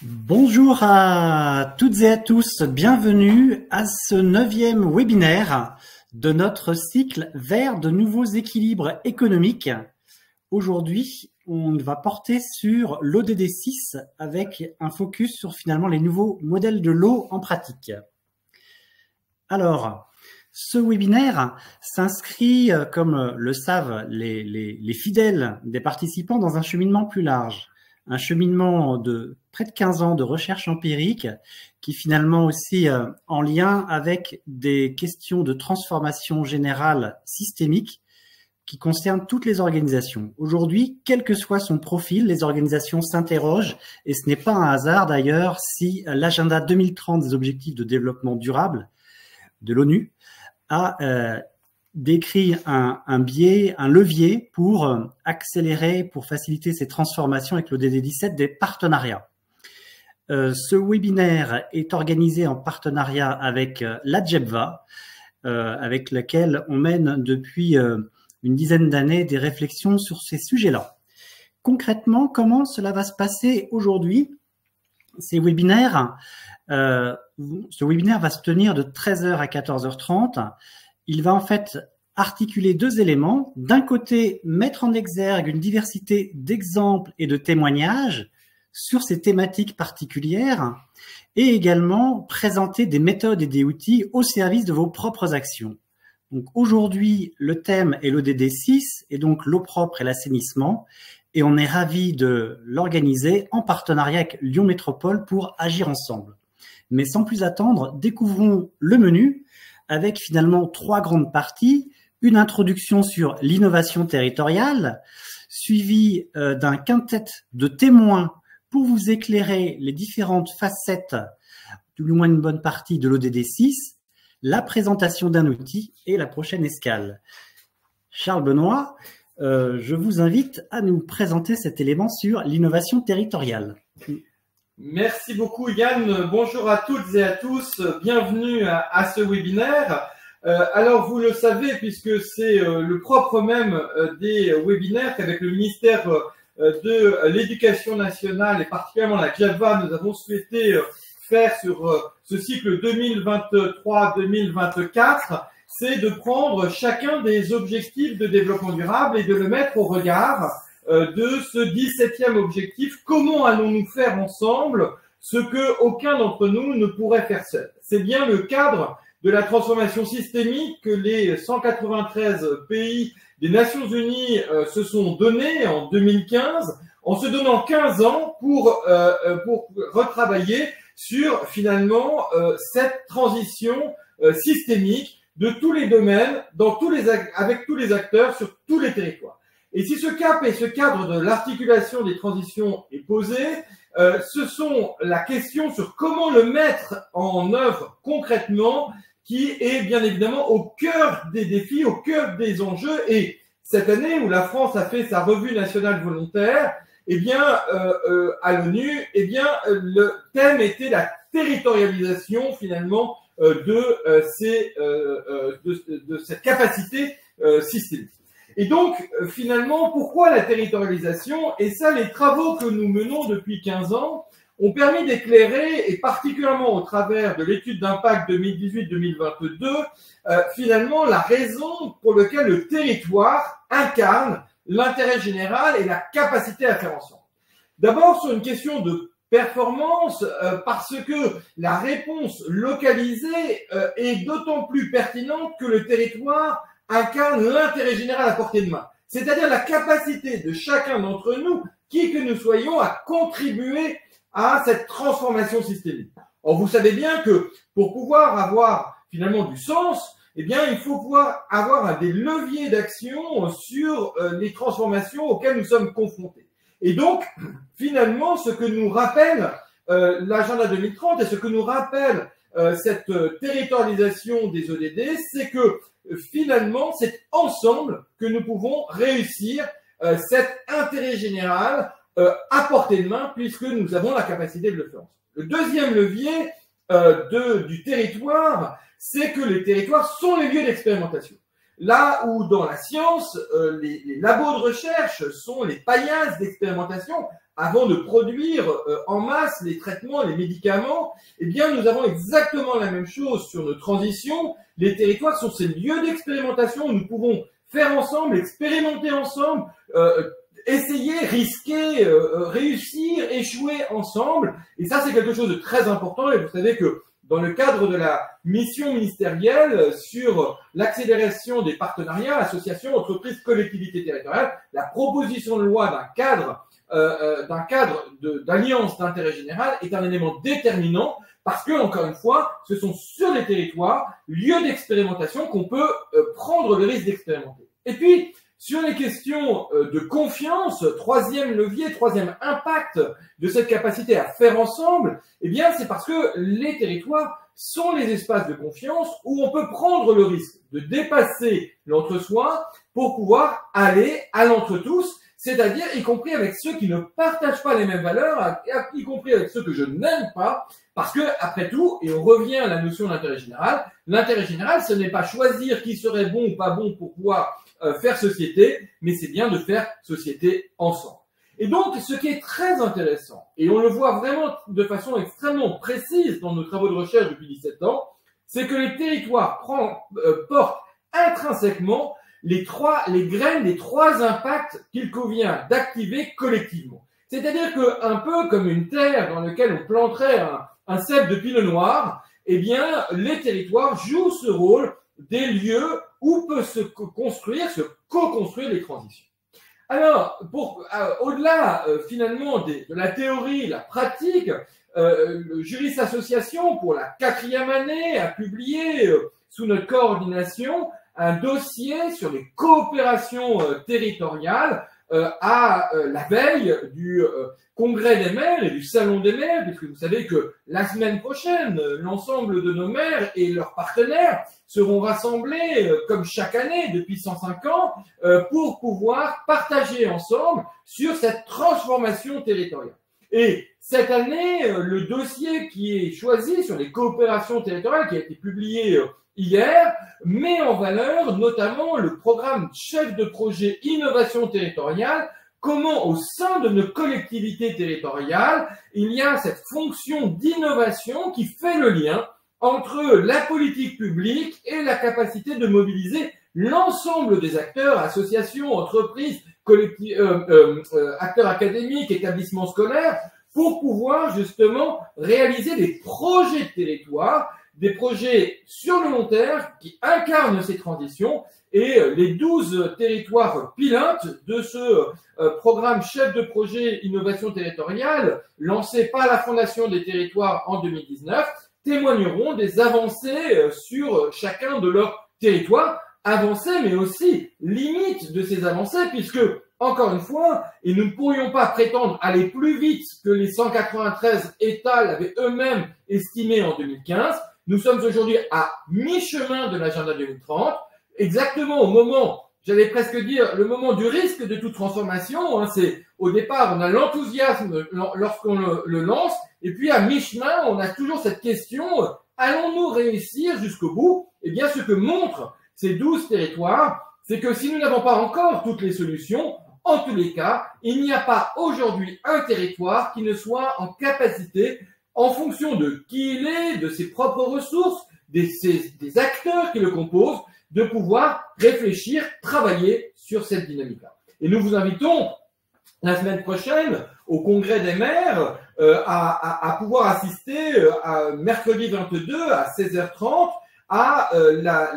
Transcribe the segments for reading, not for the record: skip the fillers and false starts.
Bonjour à toutes et à tous, bienvenue à ce 9e webinaire de notre cycle vers de nouveaux équilibres économiques. Aujourd'hui, on va porter sur l'ODD 6 avec un focus sur finalement les nouveaux modèles de l'eau en pratique. Alors, ce webinaire s'inscrit, comme le savent les fidèles des participants, dans un cheminement plus large. Un cheminement de près de 15 ans de recherche empirique qui finalement aussi en lien avec des questions de transformation générale systémique qui concernent toutes les organisations. Aujourd'hui, quel que soit son profil, les organisations s'interrogent et ce n'est pas un hasard d'ailleurs si l'agenda 2030 des objectifs de développement durable de l'ONU a décrit un biais, un levier pour accélérer, pour faciliter ces transformations avec l'ODD 17 des partenariats. Ce webinaire est organisé en partenariat avec l'ADGEBVA, avec laquelle on mène depuis une dizaine d'années des réflexions sur ces sujets-là. Concrètement, comment cela va se passer aujourd'hui? Ce webinaire va se tenir de 13h à 14h30. Il va en fait articuler deux éléments. D'un côté, mettre en exergue une diversité d'exemples et de témoignages sur ces thématiques particulières et également présenter des méthodes et des outils au service de vos propres actions. Donc aujourd'hui, le thème est l'ODD 6 et donc l'eau propre et l'assainissement. Et on est ravis de l'organiser en partenariat avec Lyon Métropole pour agir ensemble. Mais sans plus attendre, découvrons le menu avec finalement trois grandes parties. Une introduction sur l'innovation territoriale, suivie d'un quintet de témoins pour vous éclairer les différentes facettes, du moins une bonne partie de l'ODD 6, la présentation d'un outil et la prochaine escale. Charles Benoît, je vous invite à nous présenter cet élément sur l'innovation territoriale. Merci beaucoup Yann, bonjour à toutes et à tous, bienvenue à ce webinaire. Alors vous le savez puisque c'est le propre même des webinaires qu'avec le ministère de l'Éducation nationale et particulièrement la JAVA, nous avons souhaité faire sur ce cycle 2023-2024, c'est de prendre chacun des objectifs de développement durable et de le mettre au regard de ce 17e objectif. Comment allons-nous faire ensemble ce que aucun d'entre nous ne pourrait faire seul? C'est bien le cadre de la transformation systémique que les 193 pays des Nations Unies se sont donnés en 2015, en se donnant 15 ans pour retravailler sur finalement cette transition systémique de tous les domaines, avec tous les acteurs sur tous les territoires. Et si ce cap et ce cadre de l'articulation des transitions est posé, ce sont la question sur comment le mettre en œuvre concrètement qui est bien évidemment au cœur des défis, au cœur des enjeux. Et cette année où la France a fait sa revue nationale volontaire, eh bien, à l'ONU, eh bien, le thème était la territorialisation finalement de cette capacité systémique. Et donc, finalement, pourquoi la territorialisation? Et ça, les travaux que nous menons depuis 15 ans ont permis d'éclairer, et particulièrement au travers de l'étude d'impact 2018-2022, finalement, la raison pour laquelle le territoire incarne l'intérêt général et la capacité à faire ensemble. D'abord, sur une question de performance, parce que la réponse localisée est d'autant plus pertinente que le territoire incarne l'intérêt général à portée de main, c'est-à-dire la capacité de chacun d'entre nous, qui que nous soyons, à contribuer à cette transformation systémique. Or, vous savez bien que pour pouvoir avoir finalement du sens, eh bien, il faut pouvoir avoir des leviers d'action sur les transformations auxquelles nous sommes confrontés. Et donc, finalement, ce que nous rappelle l'agenda 2030 et ce que nous rappelle cette territorialisation des ODD, c'est que finalement, c'est ensemble que nous pouvons réussir cet intérêt général à portée de main, puisque nous avons la capacité de le faire. Le deuxième levier du territoire, c'est que les territoires sont les lieux d'expérimentation. Là où dans la science, les labos de recherche sont les paillasses d'expérimentation, avant de produire en masse les traitements, les médicaments, eh bien, nous avons exactement la même chose sur nos transitions. Les territoires sont ces lieux d'expérimentation où nous pouvons faire ensemble, expérimenter ensemble, essayer, risquer, réussir, échouer ensemble. Et ça, c'est quelque chose de très important. Et vous savez que dans le cadre de la mission ministérielle sur l'accélération des partenariats, associations, entreprises, collectivités territoriales, la proposition de loi d'un cadre d'alliance d'intérêt général est un élément déterminant parce que, encore une fois, ce sont sur les territoires, lieux d'expérimentation, qu'on peut prendre le risque d'expérimenter. Et puis, sur les questions de confiance, troisième levier, troisième impact de cette capacité à faire ensemble, eh bien, c'est parce que les territoires sont les espaces de confiance où on peut prendre le risque de dépasser l'entre-soi pour pouvoir aller à l'entre-tous, c'est-à-dire y compris avec ceux qui ne partagent pas les mêmes valeurs, y compris avec ceux que je n'aime pas, parce que, après tout, et on revient à la notion d'intérêt général, l'intérêt général, ce n'est pas choisir qui serait bon ou pas bon pour pouvoir faire société, mais c'est bien de faire société ensemble. Et donc, ce qui est très intéressant, et on le voit vraiment de façon extrêmement précise dans nos travaux de recherche depuis 17 ans, c'est que les territoires portent intrinsèquement les graines des trois impacts qu'il convient d'activer collectivement. C'est-à-dire qu'un peu comme une terre dans laquelle on planterait un cep de pinot noir, eh bien, les territoires jouent ce rôle des lieux où peut se construire, se co-construire les transitions. Alors, au-delà finalement de la théorie, la pratique, le Juris Association, pour la 4e année, a publié sous notre coordination un dossier sur les coopérations territoriales à la veille du congrès des maires et du salon des maires, puisque vous savez que la semaine prochaine, l'ensemble de nos maires et leurs partenaires seront rassemblés, comme chaque année depuis 105 ans, pour pouvoir partager ensemble sur cette transformation territoriale. Et cette année, le dossier qui est choisi sur les coopérations territoriales, qui a été publié hier, met en valeur notamment le programme chef de projet innovation territoriale, comment au sein de nos collectivités territoriales, il y a cette fonction d'innovation qui fait le lien entre la politique publique et la capacité de mobiliser l'ensemble des acteurs, associations, entreprises, acteurs académiques, établissements scolaires, pour pouvoir justement réaliser des projets de territoire, des projets sur le long terme qui incarnent ces transitions, et les 12 territoires pilotes de ce programme chef de projet innovation territoriale lancé par la Fondation des territoires en 2019 témoigneront des avancées sur chacun de leurs territoires, avancées mais aussi limites de ces avancées, puisque encore une fois, et nous ne pourrions pas prétendre aller plus vite que les 193 États l'avaient eux-mêmes estimé en 2015. Nous sommes aujourd'hui à mi-chemin de l'agenda 2030, exactement au moment, j'allais presque dire, le moment du risque de toute transformation. Hein, c'est au départ, on a l'enthousiasme lorsqu'on le lance, et puis à mi-chemin, on a toujours cette question, allons-nous réussir jusqu'au bout? Eh bien, ce que montrent ces 12 territoires, c'est que si nous n'avons pas encore toutes les solutions, en tous les cas, il n'y a pas aujourd'hui un territoire qui ne soit en capacité, en fonction de qui il est, de ses propres ressources, des acteurs qui le composent, de pouvoir réfléchir, travailler sur cette dynamique-là. Et nous vous invitons la semaine prochaine au congrès des maires à pouvoir assister à mercredi 22 à 16h30 à la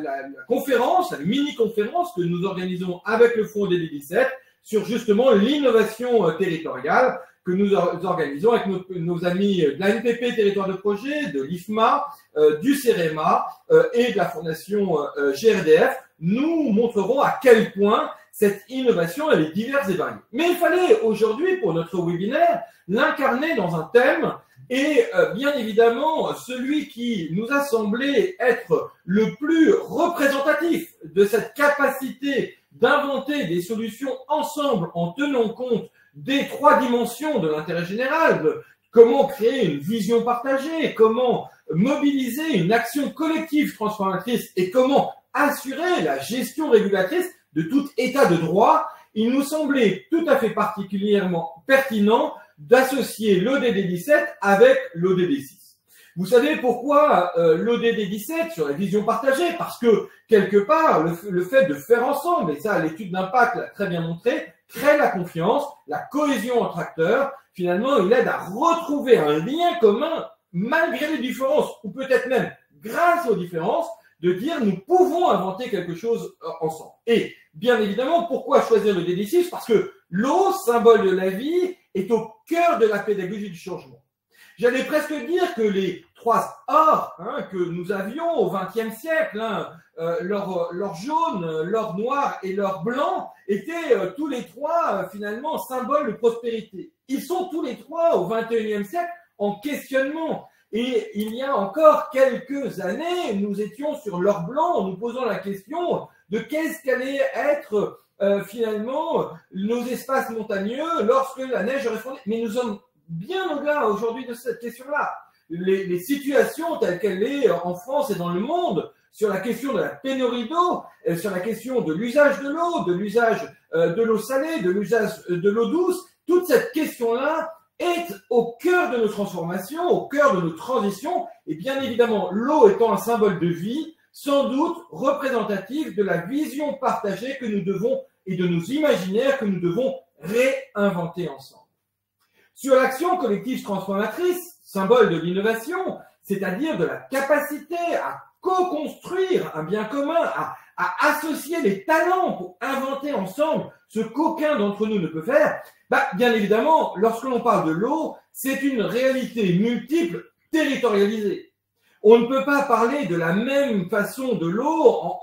conférence, la mini-conférence que nous organisons avec le Fonds des 17 sur justement l'innovation territoriale que nous organisons avec nos amis de la NPP Territoire de Projet, de l'IFMA, du CEREMA et de la Fondation GRDF. Nous montrerons à quel point cette innovation, elle est diverse et variée. Mais il fallait aujourd'hui, pour notre webinaire, l'incarner dans un thème et bien évidemment, celui qui nous a semblé être le plus représentatif de cette capacité d'inventer des solutions ensemble en tenant compte des trois dimensions de l'intérêt général, de comment créer une vision partagée, comment mobiliser une action collective transformatrice et comment assurer la gestion régulatrice de tout état de droit, il nous semblait tout à fait particulièrement pertinent d'associer l'ODD17 avec l'ODD6. Vous savez pourquoi l'ODD17 sur la vision partagée? Parce que, quelque part, le fait de faire ensemble, et ça l'étude d'impact l'a très bien montré, crée la confiance, la cohésion entre acteurs. Finalement, il aide à retrouver un lien commun malgré les différences, ou peut-être même grâce aux différences, de dire nous pouvons inventer quelque chose ensemble. Et bien évidemment, pourquoi choisir le DD6? Parce que l'eau, symbole de la vie, est au cœur de la pédagogie du changement. J'allais presque dire que les trois ors que nous avions au XXe siècle, l'or jaune, l'or noir et l'or blanc, étaient tous les trois finalement symboles de prospérité. Ils sont tous les trois au XXIe siècle en questionnement. Et il y a encore quelques années, nous étions sur l'or blanc en nous posant la question de qu'est-ce qu'allait être finalement nos espaces montagneux lorsque la neige aurait fondu. Mais nous sommes bien au-delà aujourd'hui de cette question-là. Les situations telles qu'elles est en France et dans le monde, sur la question de la pénurie d'eau, sur la question de l'usage de l'eau, de l'usage de l'eau salée, de l'usage de l'eau douce, toute cette question-là est au cœur de nos transformations, au cœur de nos transitions, et bien évidemment, l'eau étant un symbole de vie, sans doute représentatif de la vision partagée que nous devons, et de nos imaginaires que nous devons réinventer ensemble. Sur l'action collective transformatrice, symbole de l'innovation, c'est-à-dire de la capacité à co-construire un bien commun, à associer les talents pour inventer ensemble ce qu'aucun d'entre nous ne peut faire, bien évidemment, lorsque l'on parle de l'eau, c'est une réalité multiple, territorialisée. On ne peut pas parler de la même façon de l'eau en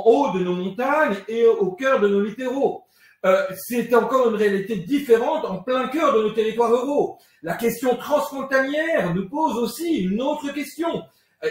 haut de nos montagnes et au cœur de nos littoraux. C'est encore une réalité différente en plein cœur de nos territoires ruraux. La question transfrontalière nous pose aussi une autre question.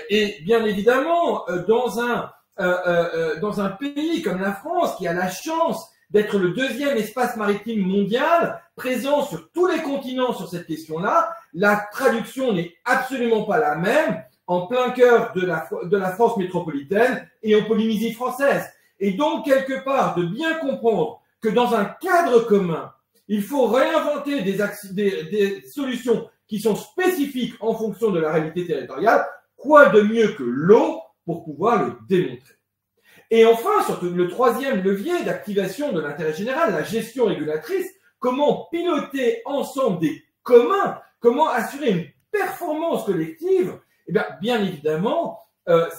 Et bien évidemment, dans un pays comme la France, qui a la chance d'être le deuxième espace maritime mondial, présent sur tous les continents sur cette question-là, la traduction n'est absolument pas la même en plein cœur de la France métropolitaine et en Polynésie française. Et donc, quelque part, de bien comprendre que dans un cadre commun, il faut réinventer des solutions qui sont spécifiques en fonction de la réalité territoriale. Quoi de mieux que l'eau pour pouvoir le démontrer? Et enfin, surtout le troisième levier d'activation de l'intérêt général, la gestion régulatrice, comment piloter ensemble des communs, comment assurer une performance collective? Eh bien évidemment,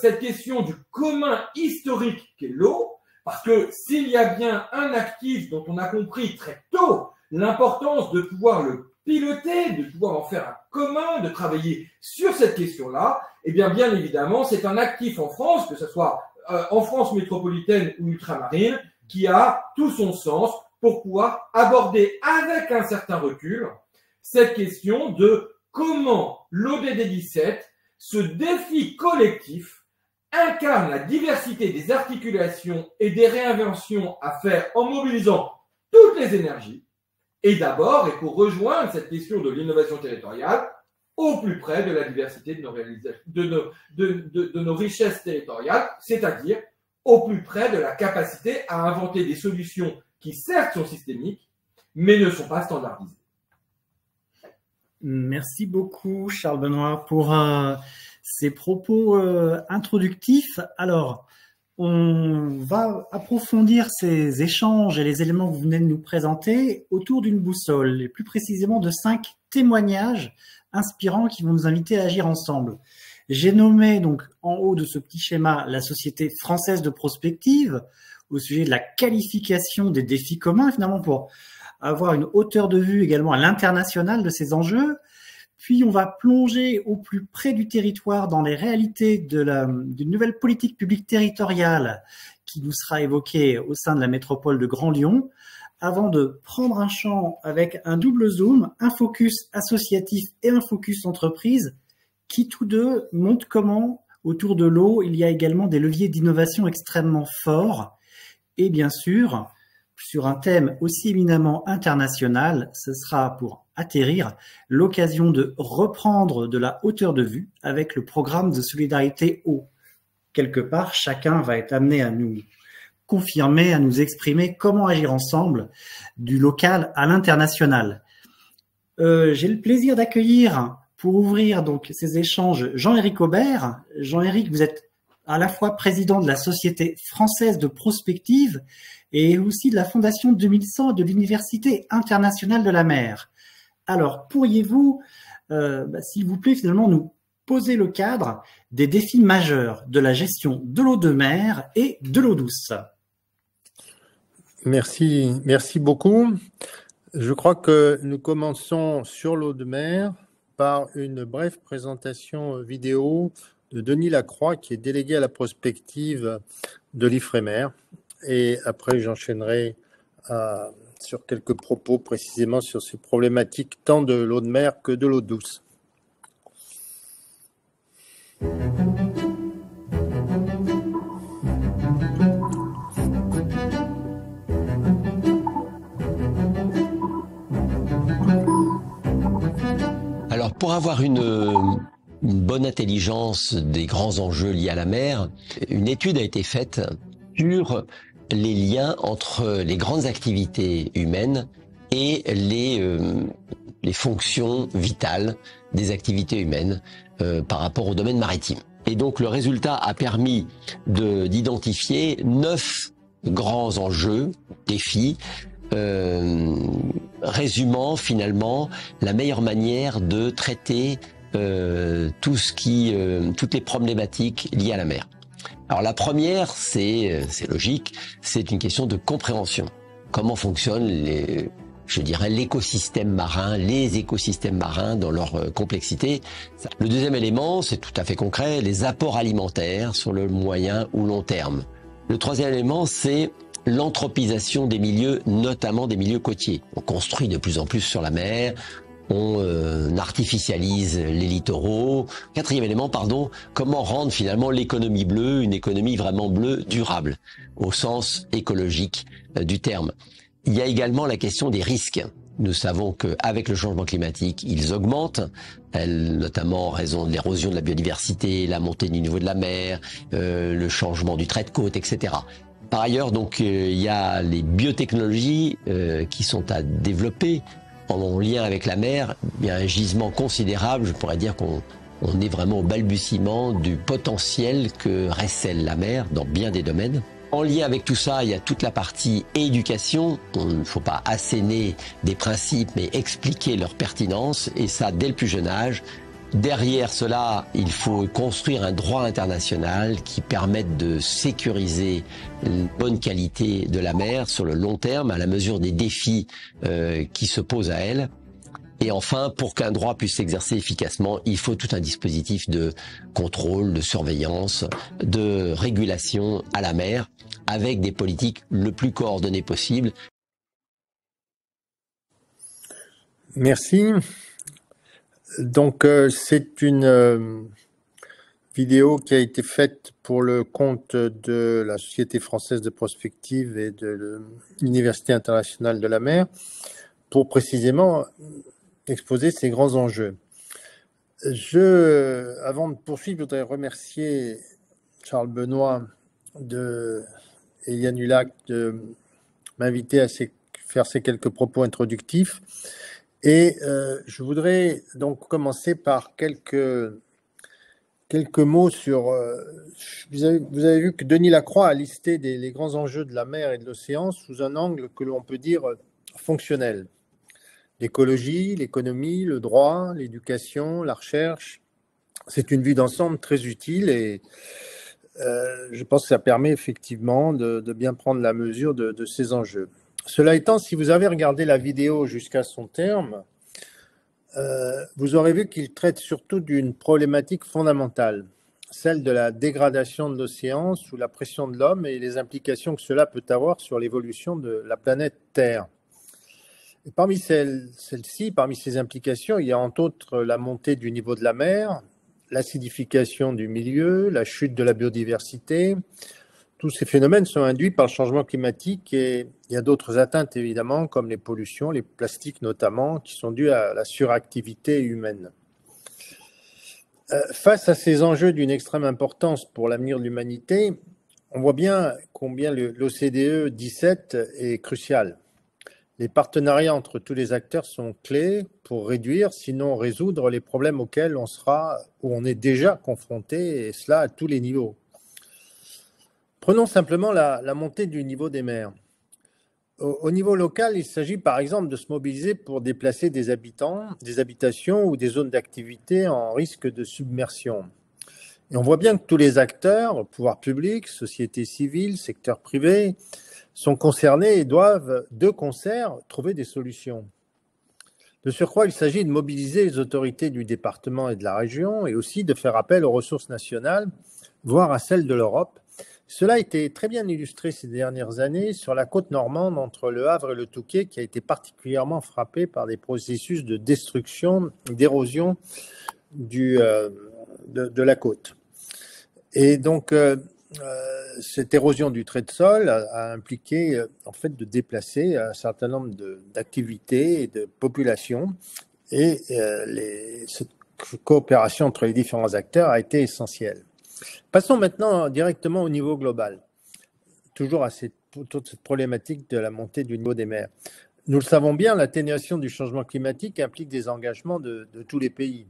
cette question du commun historique qu'est l'eau, parce que s'il y a bien un actif dont on a compris très tôt l'importance de pouvoir le piloter, de pouvoir en faire un commun, de travailler sur cette question-là, eh bien évidemment, c'est un actif en France, que ce soit en France métropolitaine ou ultramarine, qui a tout son sens pour pouvoir aborder avec un certain recul cette question de comment l'ODD17, ce défi collectif, incarne la diversité des articulations et des réinventions à faire en mobilisant toutes les énergies, et d'abord, et pour rejoindre cette question de l'innovation territoriale, au plus près de la diversité de nos richesses territoriales, c'est-à-dire au plus près de la capacité à inventer des solutions qui certes sont systémiques, mais ne sont pas standardisées. Merci beaucoup, Charles Benoît, pour ces propos introductifs. Alors, on va approfondir ces échanges et les éléments que vous venez de nous présenter autour d'une boussole, et plus précisément de 5 témoignages inspirants qui vont nous inviter à agir ensemble. J'ai nommé donc en haut de ce petit schéma la Société française de prospective au sujet de la qualification des défis communs, finalement pour avoir une hauteur de vue également à l'international de ces enjeux. Puis on va plonger au plus près du territoire dans les réalités d'une nouvelle politique publique territoriale qui nous sera évoquée au sein de la métropole de Grand Lyon, avant de prendre un champ avec un double zoom, un focus associatif et un focus entreprise, qui tous deux montrent comment, autour de l'eau, il y a également des leviers d'innovation extrêmement forts. Et bien sûr, sur un thème aussi éminemment international, ce sera pour atterrir l'occasion de reprendre de la hauteur de vue avec le programme de solidarité eau. Quelque part, chacun va être amené à nous confirmer, à nous exprimer comment agir ensemble du local à l'international. J'ai le plaisir d'accueillir pour ouvrir donc ces échanges Jean-Éric Aubert. Jean-Éric, vous êtes à la fois président de la Société française de prospective et aussi de la Fondation 2100 de l'Université internationale de la mer. Alors, pourriez-vous, s'il vous plaît, finalement nous poser le cadre des défis majeurs de la gestion de l'eau de mer et de l'eau douce? Merci beaucoup. Je crois que nous commençons sur l'eau de mer par une brève présentation vidéo de Denis Lacroix, qui est délégué à la prospective de l'Ifremer. Et après, j'enchaînerai sur quelques propos précisément sur ces problématiques tant de l'eau de mer que de l'eau douce. Alors, pour avoir une bonne intelligence des grands enjeux liés à la mer, une étude a été faite sur les liens entre les grandes activités humaines et les fonctions vitales des activités humaines par rapport au domaine maritime. Et donc, le résultat a permis d'identifier 9 grands enjeux, défis, résumant finalement la meilleure manière de traiter toutes les problématiques liées à la mer. Alors la première, c'est logique, c'est une question de compréhension. Comment fonctionnent l'écosystème marin, les écosystèmes marins dans leur complexité. Le deuxième élément, c'est tout à fait concret, les apports alimentaires sur le moyen ou long terme. Le troisième élément, c'est l'anthropisation des milieux, notamment des milieux côtiers. On construit de plus en plus sur la mer, on artificialise les littoraux. Quatrième élément, comment rendre finalement l'économie bleue une économie vraiment bleue durable, au sens écologique du terme. Il y a également la question des risques. Nous savons qu'avec le changement climatique, ils augmentent, notamment en raison de l'érosion de la biodiversité, la montée du niveau de la mer, le changement du trait de côte, etc. Par ailleurs, donc, il y a les biotechnologies qui sont à développer en lien avec la mer. Il y a un gisement considérable, je pourrais dire qu'on est vraiment au balbutiement du potentiel que récèle la mer dans bien des domaines. En lien avec tout ça, il y a toute la partie éducation. Il ne faut pas asséner des principes, mais expliquer leur pertinence, et ça dès le plus jeune âge. Derrière cela, il faut construire un droit international qui permette de sécuriser une bonne qualité de la mer sur le long terme, à la mesure des défis qui se posent à elle. Et enfin, pour qu'un droit puisse s'exercer efficacement, il faut tout un dispositif de contrôle, de surveillance, de régulation à la mer, avec des politiques le plus coordonnées possible. Merci. Donc, c'est une vidéo qui a été faite pour le compte de la Société française de prospective et de l'Université internationale de la mer, pour précisément exposer ces grands enjeux. Avant de poursuivre, je voudrais remercier Charles Benoît et Yann Hulac de m'inviter à faire ces quelques propos introductifs. Et je voudrais donc commencer par quelques mots sur... vous avez vu que Denis Lacroix a listé les grands enjeux de la mer et de l'océan sous un angle que l'on peut dire fonctionnel. L'écologie, l'économie, le droit, l'éducation, la recherche. C'est une vue d'ensemble très utile, et je pense que ça permet effectivement de bien prendre la mesure de ces enjeux. Cela étant, si vous avez regardé la vidéo jusqu'à son terme, vous aurez vu qu'il traite surtout d'une problématique fondamentale, celle de la dégradation de l'océan sous la pression de l'homme et les implications que cela peut avoir sur l'évolution de la planète Terre. Et parmi celles-ci, parmi ces implications, il y a entre autres la montée du niveau de la mer, l'acidification du milieu, la chute de la biodiversité. Tous ces phénomènes sont induits par le changement climatique, et il y a d'autres atteintes évidemment, comme les pollutions, les plastiques notamment, qui sont dues à la suractivité humaine. Face à ces enjeux d'une extrême importance pour l'avenir de l'humanité, on voit bien combien l'OCDE 17 est crucial. Les partenariats entre tous les acteurs sont clés pour réduire, sinon résoudre les problèmes auxquels on sera ou on est déjà confronté, et cela à tous les niveaux. Prenons simplement la montée du niveau des mers. Au niveau local, il s'agit par exemple de se mobiliser pour déplacer des habitants, des habitations ou des zones d'activité en risque de submersion. Et on voit bien que tous les acteurs, pouvoirs publics, société civile, secteur privé, sont concernés et doivent, de concert, trouver des solutions. De surcroît, il s'agit de mobiliser les autorités du département et de la région et aussi de faire appel aux ressources nationales, voire à celles de l'Europe. Cela a été très bien illustré ces dernières années sur la côte normande entre Le Havre et le Touquet, qui a été particulièrement frappée par des processus de destruction, d'érosion de la côte. Et donc, cette érosion du trait de sol a impliqué en fait de déplacer un certain nombre d'activités et de populations, et cette coopération entre les différents acteurs a été essentielle. Passons maintenant directement au niveau global, toujours à toute cette problématique de la montée du niveau des mers. Nous le savons bien, l'atténuation du changement climatique implique des engagements de tous les pays,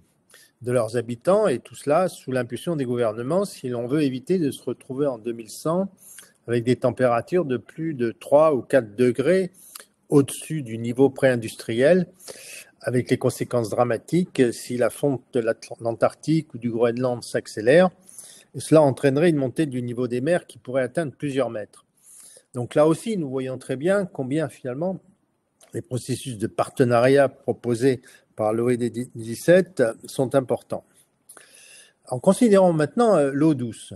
de leurs habitants, et tout cela sous l'impulsion des gouvernements si l'on veut éviter de se retrouver en 2100 avec des températures de plus de 3 ou 4 degrés au-dessus du niveau pré-industriel, avec les conséquences dramatiques si la fonte de l'Antarctique ou du Groenland s'accélère. Et cela entraînerait une montée du niveau des mers qui pourrait atteindre plusieurs mètres. Donc là aussi, nous voyons très bien combien finalement les processus de partenariat proposés par l'OED 17 sont importants. En considérant maintenant l'eau douce.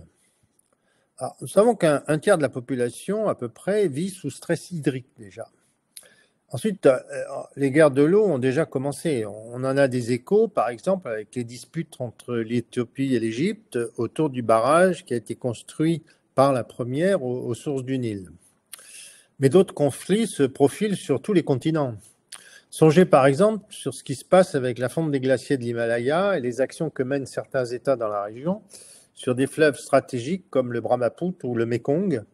Alors, nous savons qu'un tiers de la population à peu près vit sous stress hydrique déjà. Ensuite, les guerres de l'eau ont déjà commencé. On en a des échos, par exemple, avec les disputes entre l'Éthiopie et l'Égypte autour du barrage qui a été construit par la première aux sources du Nil. Mais d'autres conflits se profilent sur tous les continents. Songez par exemple sur ce qui se passe avec la fonte des glaciers de l'Himalaya et les actions que mènent certains États dans la région sur des fleuves stratégiques comme le Brahmaputra ou le Mékong,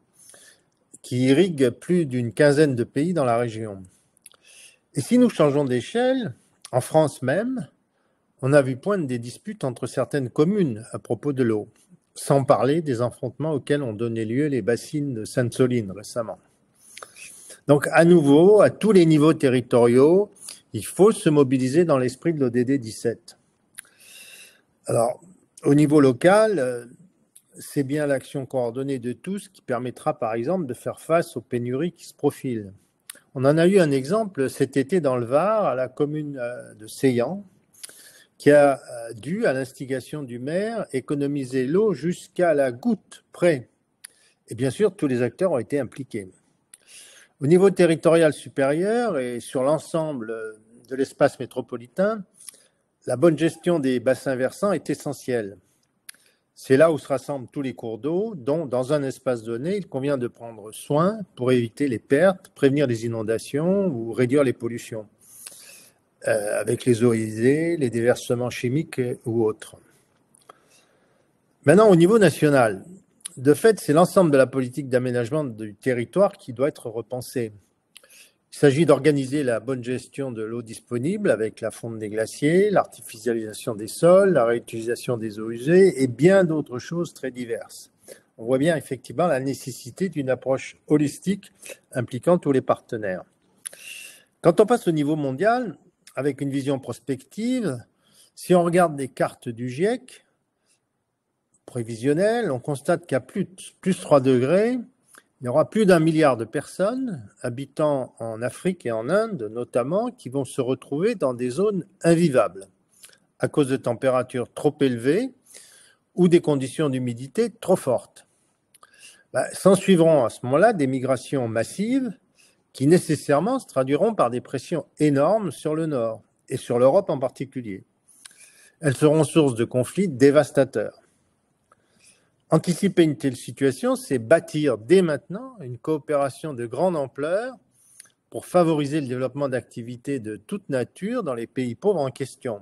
qui irriguent plus d'une quinzaine de pays dans la région. Et si nous changeons d'échelle, en France même, on a vu poindre des disputes entre certaines communes à propos de l'eau, sans parler des affrontements auxquels ont donné lieu les bassines de Sainte-Soline récemment. Donc à nouveau, à tous les niveaux territoriaux, il faut se mobiliser dans l'esprit de l'ODD 17. Alors, au niveau local, c'est bien l'action coordonnée de tous qui permettra par exemple de faire face aux pénuries qui se profilent. On en a eu un exemple cet été dans le Var, à la commune de Seillan, qui a dû, à l'instigation du maire, économiser l'eau jusqu'à la goutte près. Et bien sûr, tous les acteurs ont été impliqués. Au niveau territorial supérieur et sur l'ensemble de l'espace métropolitain, la bonne gestion des bassins versants est essentielle. C'est là où se rassemblent tous les cours d'eau, dont, dans un espace donné, il convient de prendre soin pour éviter les pertes, prévenir les inondations ou réduire les pollutions, avec les eaux usées, les déversements chimiques ou autres. Maintenant, au niveau national, de fait, c'est l'ensemble de la politique d'aménagement du territoire qui doit être repensée. Il s'agit d'organiser la bonne gestion de l'eau disponible avec la fonte des glaciers, l'artificialisation des sols, la réutilisation des eaux usées et bien d'autres choses très diverses. On voit bien effectivement la nécessité d'une approche holistique impliquant tous les partenaires. Quand on passe au niveau mondial, avec une vision prospective, si on regarde les cartes du GIEC prévisionnelles, on constate qu'à plus 3 degrés, il y aura plus d'1 milliard de personnes habitant en Afrique et en Inde notamment qui vont se retrouver dans des zones invivables à cause de températures trop élevées ou des conditions d'humidité trop fortes. S'en suivront à ce moment-là des migrations massives qui nécessairement se traduiront par des pressions énormes sur le Nord et sur l'Europe en particulier. Elles seront source de conflits dévastateurs. Anticiper une telle situation, c'est bâtir dès maintenant une coopération de grande ampleur pour favoriser le développement d'activités de toute nature dans les pays pauvres en question.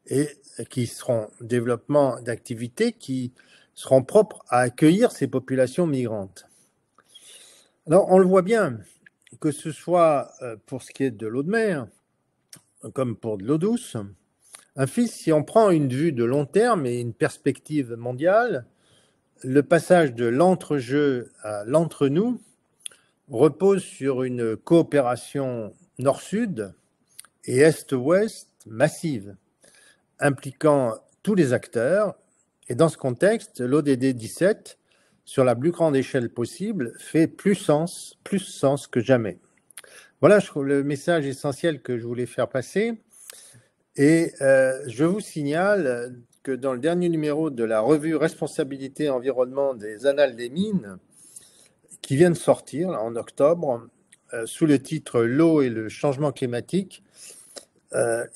Et qui seront développement d'activités qui seront propres à accueillir ces populations migrantes. Alors, on le voit bien, que ce soit pour ce qui est de l'eau de mer, comme pour de l'eau douce, si on prend une vue de long terme et une perspective mondiale, le passage de l'entre-jeu à l'entre-nous repose sur une coopération nord-sud et est-ouest massive, impliquant tous les acteurs. Et dans ce contexte, l'ODD 17, sur la plus grande échelle possible, fait plus sens que jamais. Voilà le message essentiel que je voulais faire passer. Et je vous signale que dans le dernier numéro de la revue Responsabilité Environnement des Annales des Mines, qui vient de sortir là, en octobre, sous le titre « L'eau et le changement climatique »,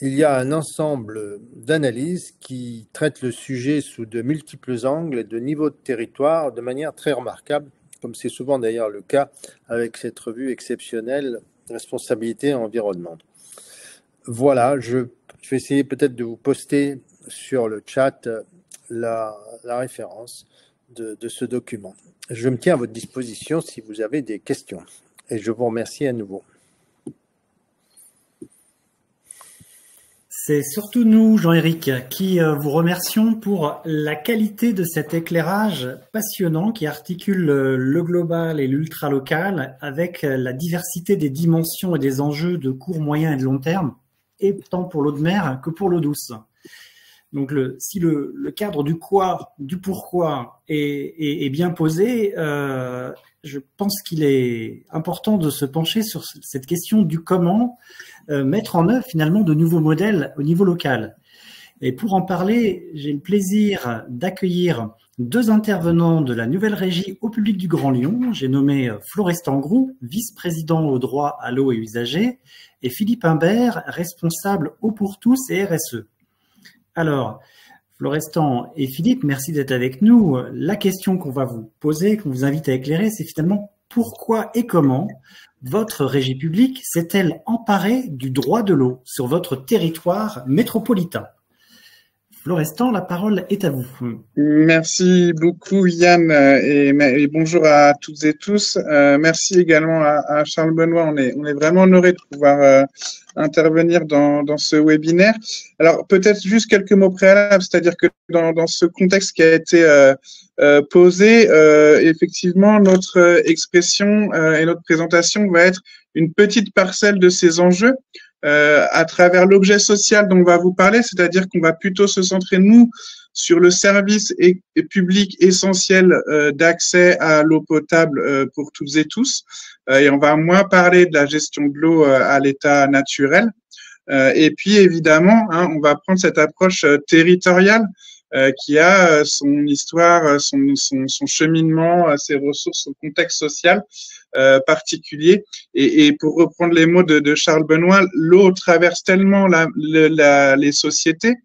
il y a un ensemble d'analyses qui traitent le sujet sous de multiples angles et de niveaux de territoire de manière très remarquable, comme c'est souvent d'ailleurs le cas avec cette revue exceptionnelle Responsabilité Environnement. Voilà, je vais essayer peut-être de vous poster sur le chat la référence de ce document. Je me tiens à votre disposition si vous avez des questions. Et je vous remercie à nouveau. C'est surtout nous, Jean-Éric, qui vous remercions pour la qualité de cet éclairage passionnant qui articule le global et l'ultra-local avec la diversité des dimensions et des enjeux de court, moyen et de long terme, et tant pour l'eau de mer que pour l'eau douce. Donc, si le cadre du quoi, du pourquoi est bien posé, je pense qu'il est important de se pencher sur cette question du comment mettre en œuvre finalement de nouveaux modèles au niveau local. Et pour en parler, j'ai le plaisir d'accueillir deux intervenants de la nouvelle régie Eau publique du Grand Lyon. J'ai nommé Florestan Groux, vice-président au droit à l'eau et usagers, et Philippe Imbert, responsable Eau pour tous et RSE. Alors, Florestan et Philippe, merci d'être avec nous. La question qu'on va vous poser, qu'on vous invite à éclairer, c'est finalement pourquoi et comment votre régie publique s'est-elle emparée du droit de l'eau sur votre territoire métropolitain? Florestan, la parole est à vous. Merci beaucoup Yann et bonjour à toutes et tous. Merci également à Charles Benoît. On est vraiment honoré de pouvoir intervenir dans ce webinaire. Alors peut-être juste quelques mots préalables, c'est-à-dire que dans ce contexte qui a été posé, effectivement notre expression et notre présentation va être une petite parcelle de ces enjeux. À travers l'objet social dont on va vous parler, c'est-à-dire qu'on va plutôt se centrer, nous, sur le service public essentiel d'accès à l'eau potable pour toutes et tous, et on va moins parler de la gestion de l'eau à l'état naturel. Et puis, évidemment, on va prendre cette approche territoriale qui a son histoire, son cheminement, ses ressources, son contexte social particulier. Et pour reprendre les mots de Charles Benoît, l'eau traverse tellement les sociétés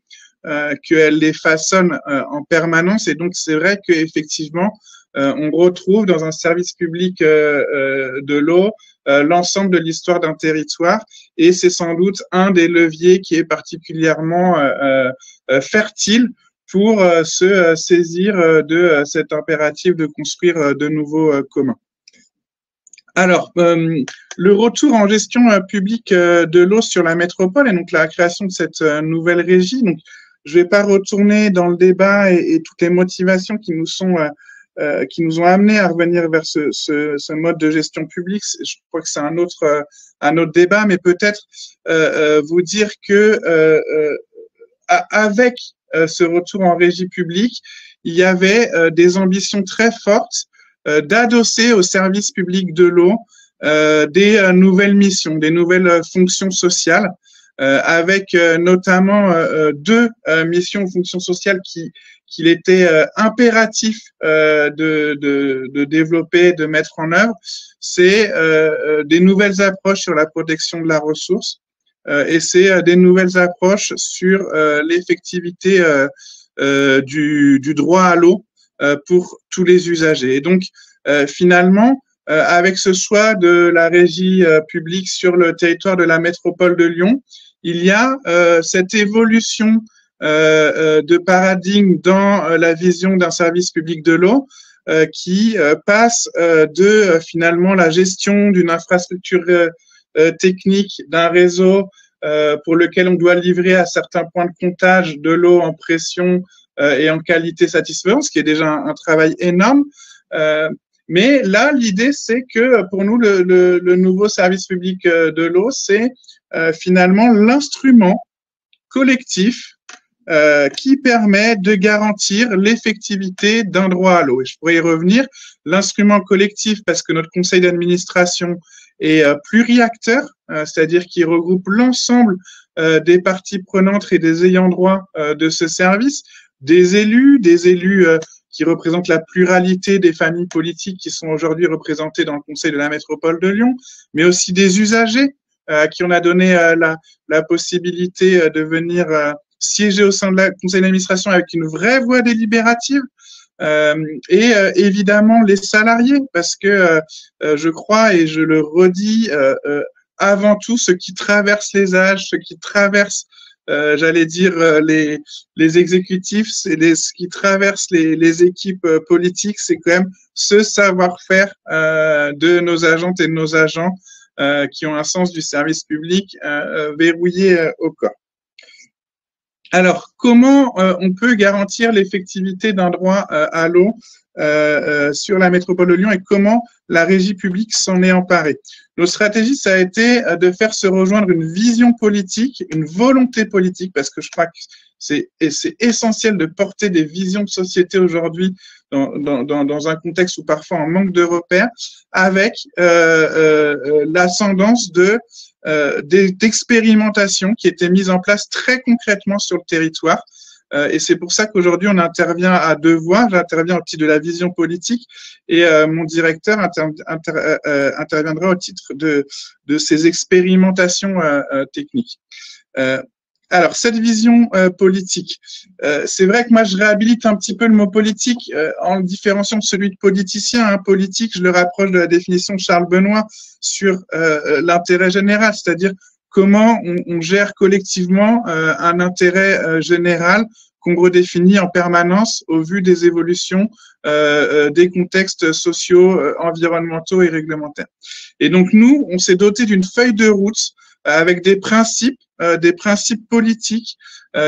qu'elle les façonne en permanence. Et donc, c'est vrai qu'effectivement, on retrouve dans un service public de l'eau l'ensemble de l'histoire d'un territoire. Et c'est sans doute un des leviers qui est particulièrement fertile pour se saisir de cet impératif de construire de nouveaux communs. Alors, le retour en gestion publique de l'eau sur la métropole et donc la création de cette nouvelle régie. Donc, je ne vais pas retourner dans le débat et toutes les motivations qui nous ont amenés à revenir vers ce mode de gestion publique. Je crois que c'est un autre débat, mais peut-être vous dire que avec ce retour en régie publique, il y avait des ambitions très fortes d'adosser au service public de l'eau des nouvelles missions, des nouvelles fonctions sociales, avec notamment deux missions fonctions sociales qu'il était impératif de développer, de mettre en œuvre. C'est des nouvelles approches sur la protection de la ressource, et c'est des nouvelles approches sur l'effectivité du droit à l'eau pour tous les usagers. Et donc, finalement, avec ce choix de la régie publique sur le territoire de la métropole de Lyon, il y a cette évolution de paradigme dans la vision d'un service public de l'eau qui passe de finalement la gestion d'une infrastructure technique, d'un réseau pour lequel on doit livrer à certains points de comptage de l'eau en pression et en qualité satisfaisante, ce qui est déjà un travail énorme. Mais là, l'idée, c'est que pour nous, le nouveau service public de l'eau, c'est finalement l'instrument collectif qui permet de garantir l'effectivité d'un droit à l'eau. Et je pourrais y revenir. L'instrument collectif, parce que notre conseil d'administration est pluriacteur, c'est-à-dire qu'il regroupe l'ensemble des parties prenantes et des ayants droit de ce service, des élus qui représentent la pluralité des familles politiques qui sont aujourd'hui représentées dans le conseil de la métropole de Lyon, mais aussi des usagers à qui on a donné la possibilité de venir siéger au sein de la conseil d'administration avec une vraie voix délibérative, et évidemment les salariés, parce que je crois et je le redis, avant tout, ceux qui traversent les âges, ceux qui traversent j'allais dire les exécutifs, ce qui traverse les équipes politiques, c'est quand même ce savoir-faire de nos agentes et de nos agents qui ont un sens du service public verrouillé au corps. Alors, comment on peut garantir l'effectivité d'un droit à l'eau sur la métropole de Lyon et comment la régie publique s'en est emparée? Nos stratégies, ça a été de faire se rejoindre une vision politique, une volonté politique, parce que je crois que c'est essentiel de porter des visions de société aujourd'hui dans un contexte où parfois on manque de repères, avec l'ascendance d'expérimentations qui étaient mises en place très concrètement sur le territoire. Et c'est pour ça qu'aujourd'hui, on intervient à deux voix. J'interviens au titre de la vision politique et mon directeur interviendra au titre de ces expérimentations techniques. Alors, cette vision politique, c'est vrai que moi, je réhabilite un petit peu le mot politique en le différenciant de celui de politicien. Hein. Politique, je le rapproche de la définition de Charles Benoît sur l'intérêt général, c'est-à-dire comment on gère collectivement un intérêt général qu'on redéfinit en permanence au vu des évolutions des contextes sociaux, environnementaux et réglementaires. Et donc, nous, on s'est doté d'une feuille de route avec des principes politiques,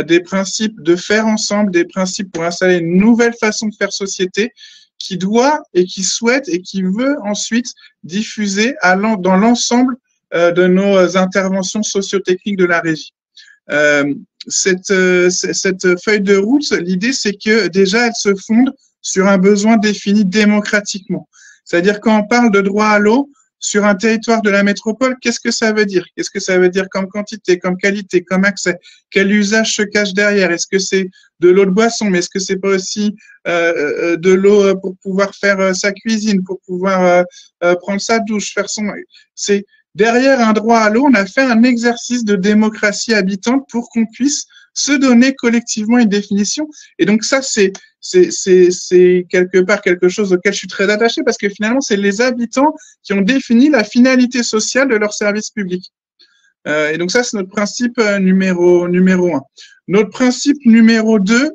des principes de faire ensemble, des principes pour installer une nouvelle façon de faire société qui doit et qui souhaite et qui veut ensuite diffuser dans l'ensemble de nos interventions socio-techniques de la régie. Cette feuille de route, l'idée, c'est que déjà, elle se fonde sur un besoin défini démocratiquement. C'est-à-dire, quand on parle de droit à l'eau, sur un territoire de la métropole, qu'est-ce que ça veut dire? Qu'est-ce que ça veut dire comme quantité, comme qualité, comme accès? Quel usage se cache derrière? Est-ce que c'est de l'eau de boisson, mais est-ce que c'est pas aussi de l'eau pour pouvoir faire sa cuisine, pour pouvoir prendre sa douche, faire son... C'est derrière un droit à l'eau, on a fait un exercice de démocratie habitante pour qu'on puisse se donner collectivement une définition. Et donc ça, c'est quelque part quelque chose auquel je suis très attaché parce que finalement, c'est les habitants qui ont défini la finalité sociale de leur service public. Et donc ça, c'est notre principe numéro 1. Notre principe numéro 2,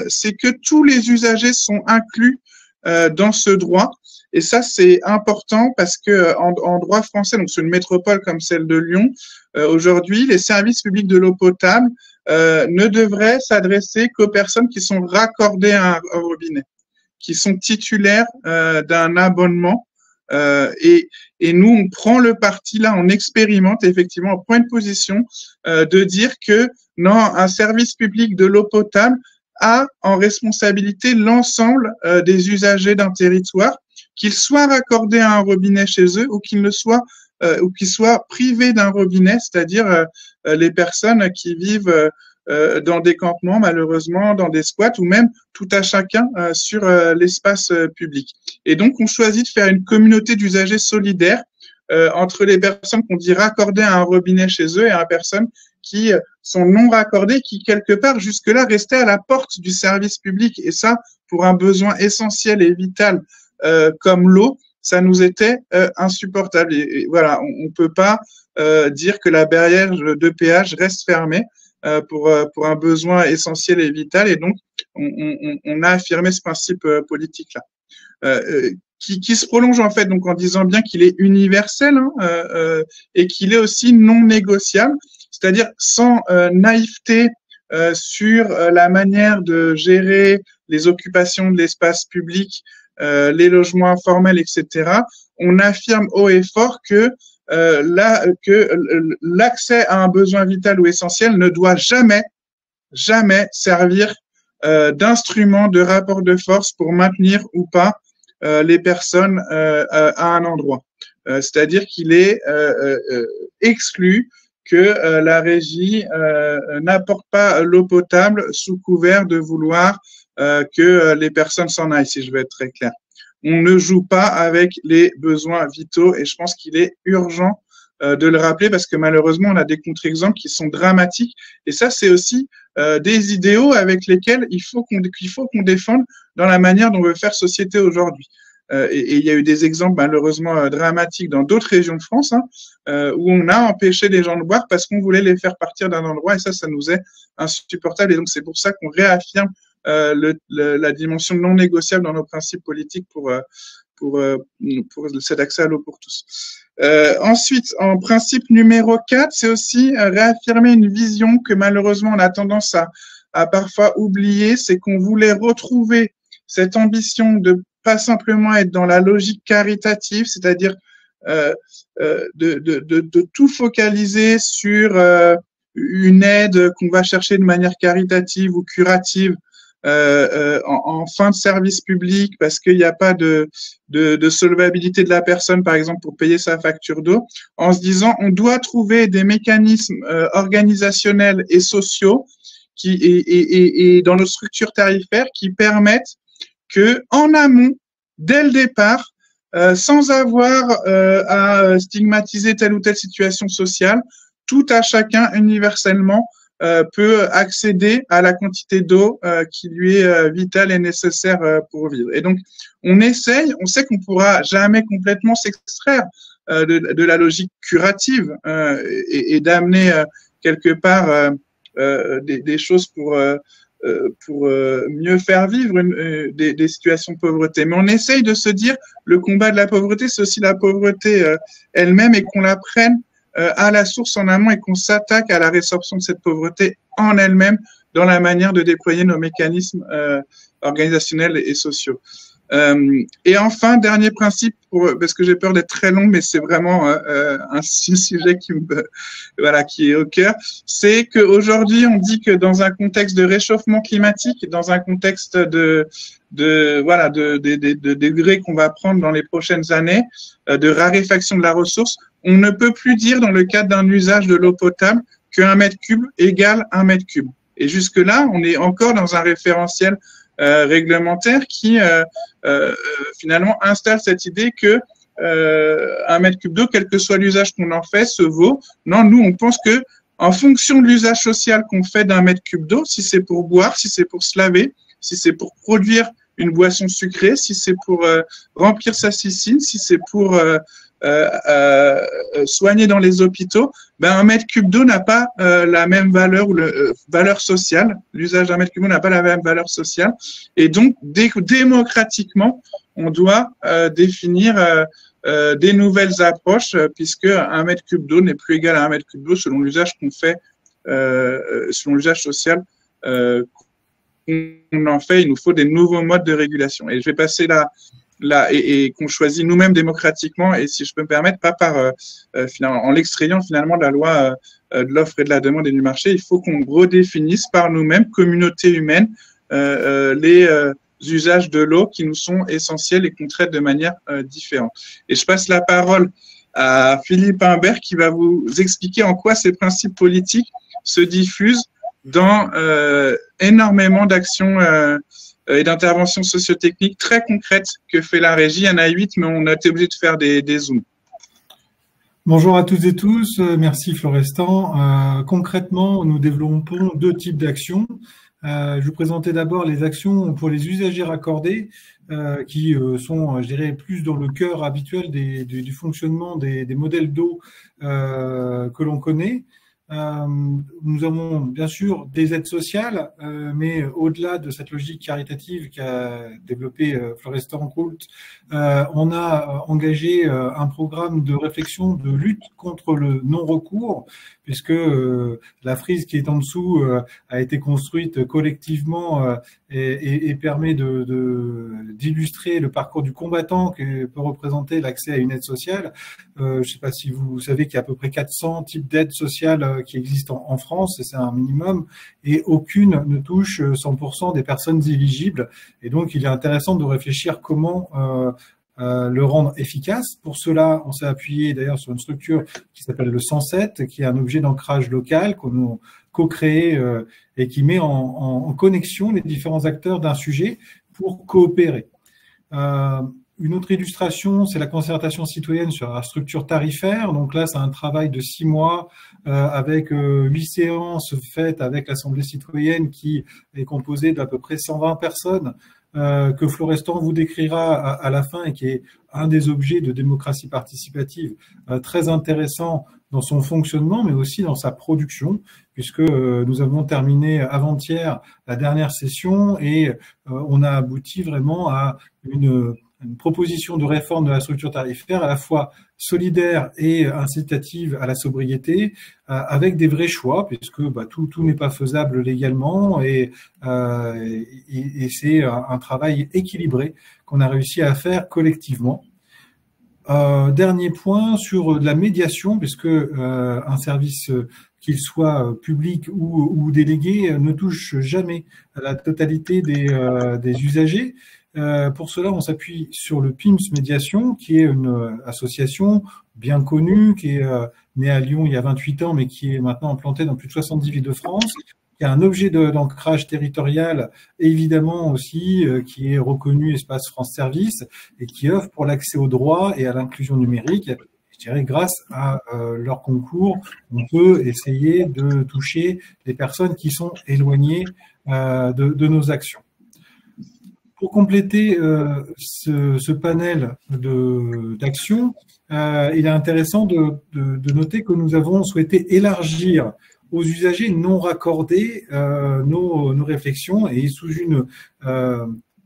c'est que tous les usagers sont inclus dans ce droit. Et ça, c'est important parce que en droit français, donc sur une métropole comme celle de Lyon, aujourd'hui, les services publics de l'eau potable ne devraient s'adresser qu'aux personnes qui sont raccordées à un robinet, qui sont titulaires d'un abonnement. Et nous, on prend le parti là, on expérimente effectivement, on prend une position de dire que non, un service public de l'eau potable a en responsabilité l'ensemble des usagers d'un territoire, qu'ils soient raccordés à un robinet chez eux ou qu'ils ne soient ou qu'ils soient privés d'un robinet, c'est-à-dire les personnes qui vivent dans des campements, malheureusement, dans des squats ou même tout à chacun sur l'espace public. Et donc, on choisit de faire une communauté d'usagers solidaires entre les personnes qu'on dit raccordées à un robinet chez eux et les personnes qui sont non raccordées, qui quelque part jusque-là restaient à la porte du service public. Et ça, pour un besoin essentiel et vital comme l'eau, ça nous était insupportable. Et voilà, on peut pas dire que la barrière de péage reste fermée pour un besoin essentiel et vital. Et donc, on a affirmé ce principe politique-là. qui se prolonge en fait donc en disant bien qu'il est universel et qu'il est aussi non négociable, c'est-à-dire sans naïveté sur la manière de gérer les occupations de l'espace public, les logements informels, etc. On affirme haut et fort que l'accès à un besoin vital ou essentiel ne doit jamais servir d'instrument de rapport de force pour maintenir ou pas les personnes à un endroit. C'est-à-dire qu'il est exclu que la régie n'apporte pas l'eau potable sous couvert de vouloir que les personnes s'en aillent, si je veux être très clair. On ne joue pas avec les besoins vitaux et je pense qu'il est urgent de le rappeler parce que malheureusement, on a des contre-exemples qui sont dramatiques et ça, c'est aussi des idéaux avec lesquels il faut qu'on défende dans la manière dont on veut faire société aujourd'hui. Et il y a eu des exemples malheureusement dramatiques dans d'autres régions de France où on a empêché les gens de boire parce qu'on voulait les faire partir d'un endroit et ça nous est insupportable. Et donc, c'est pour ça qu'on réaffirme la dimension non négociable dans nos principes politiques pour cet accès à l'eau pour tous. Ensuite, en principe numéro 4, c'est aussi réaffirmer une vision que malheureusement on a tendance à parfois oublier, c'est qu'on voulait retrouver cette ambition de pas simplement être dans la logique caritative, c'est-à-dire de tout focaliser sur une aide qu'on va chercher de manière caritative ou curative en fin de service public parce qu'il n'y a pas de solvabilité de la personne, par exemple, pour payer sa facture d'eau, en se disant on doit trouver des mécanismes organisationnels et sociaux et dans nos structures tarifaires qui permettent que en amont, dès le départ, sans avoir à stigmatiser telle ou telle situation sociale, tout à chacun universellement peut accéder à la quantité d'eau qui lui est vitale et nécessaire pour vivre. Et donc, on sait qu'on pourra jamais complètement s'extraire de la logique curative et d'amener quelque part des choses pour mieux faire vivre des situations de pauvreté. Mais on essaye de se dire, le combat de la pauvreté, c'est aussi la pauvreté elle-même et qu'on la prenne à la source en amont et qu'on s'attaque à la résorption de cette pauvreté en elle-même dans la manière de déployer nos mécanismes organisationnels et sociaux. Et enfin, dernier principe, parce que j'ai peur d'être très long, mais c'est vraiment un sujet qui est au cœur, c'est qu'aujourd'hui, on dit que dans un contexte de réchauffement climatique, dans un contexte de degrés qu'on va prendre dans les prochaines années, de raréfaction de la ressource, on ne peut plus dire dans le cadre d'un usage de l'eau potable qu'un mètre cube égale un mètre cube. Et jusque-là, on est encore dans un référentiel réglementaire qui finalement installe cette idée que un mètre cube d'eau, quel que soit l'usage qu'on en fait, se vaut. Non, nous, on pense que en fonction de l'usage social qu'on fait d'un mètre cube d'eau, si c'est pour boire, si c'est pour se laver, si c'est pour produire une boisson sucrée, si c'est pour remplir sa piscine, si c'est pour soigner dans les hôpitaux, un mètre cube d'eau n'a pas la même valeur ou valeur sociale. L'usage d'un mètre cube d'eau n'a pas la même valeur sociale. Et donc, démocratiquement, on doit définir des nouvelles approches puisque un mètre cube d'eau n'est plus égal à un mètre cube d'eau selon l'usage qu'on fait, selon l'usage social qu'on en fait. Il nous faut des nouveaux modes de régulation. Et je vais passer là et qu'on choisit nous-mêmes démocratiquement et si je peux me permettre, pas par finalement en l'extrayant finalement de la loi de l'offre et de la demande et du marché, il faut qu'on redéfinisse par nous-mêmes, communauté humaine, les usages de l'eau qui nous sont essentiels et qu'on traite de manière différente. Et je passe la parole à Philippe Imbert qui va vous expliquer en quoi ces principes politiques se diffusent dans énormément d'actions et d'interventions sociotechniques très concrètes que fait la régie. Il y en a 8, mais on a été obligé de faire des zooms. Bonjour à toutes et tous, merci Florestan. Concrètement, nous développons 2 types d'actions. Je vous présentais d'abord les actions pour les usagers raccordés qui sont, je dirais, plus dans le cœur habituel du fonctionnement des modèles d'eau que l'on connaît. Nous avons bien sûr des aides sociales, mais au-delà de cette logique caritative qu'a développé Florestan Roult, on a engagé un programme de réflexion de lutte contre le non-recours, puisque la frise qui est en dessous a été construite collectivement et permet d'illustrer le parcours du combattant que peut représenter l'accès à une aide sociale. Je ne sais pas si vous savez qu'il y a à peu près 400 types d'aides sociales qui existent en France, et c'est un minimum, et aucune ne touche 100% des personnes éligibles. Et donc, il est intéressant de réfléchir comment le rendre efficace. Pour cela, on s'est appuyé d'ailleurs sur une structure qui s'appelle le 107, qui est un objet d'ancrage local qu'on a co-créé et qui met en connexion les différents acteurs d'un sujet pour coopérer. Une autre illustration, c'est la concertation citoyenne sur la structure tarifaire. Donc là, c'est un travail de 6 mois avec 8 séances faites avec l'Assemblée citoyenne qui est composée d'à peu près 120 personnes que Florestan vous décrira à la fin et qui est un des objets de démocratie participative très intéressant dans son fonctionnement, mais aussi dans sa production, puisque nous avons terminé avant-hier la dernière session et on a abouti vraiment à une proposition de réforme de la structure tarifaire à la fois solidaire et incitative à la sobriété, avec des vrais choix, puisque tout n'est pas faisable légalement et c'est un travail équilibré qu'on a réussi à faire collectivement. Dernier point sur de la médiation, puisque un service qu'il soit public ou délégué ne touche jamais à la totalité des usagers. Pour cela, on s'appuie sur le PIMS Médiation, qui est une association bien connue, qui est née à Lyon il y a 28 ans, mais qui est maintenant implantée dans plus de 70 villes de France, qui a un objet d'ancrage territorial, évidemment aussi, qui est reconnu Espace France Service, et qui œuvre pour l'accès au droit et à l'inclusion numérique. Je dirais, grâce à leur concours, on peut essayer de toucher les personnes qui sont éloignées de nos actions. Pour compléter ce panel d'actions, il est intéressant de noter que nous avons souhaité élargir aux usagers non raccordés nos réflexions et sous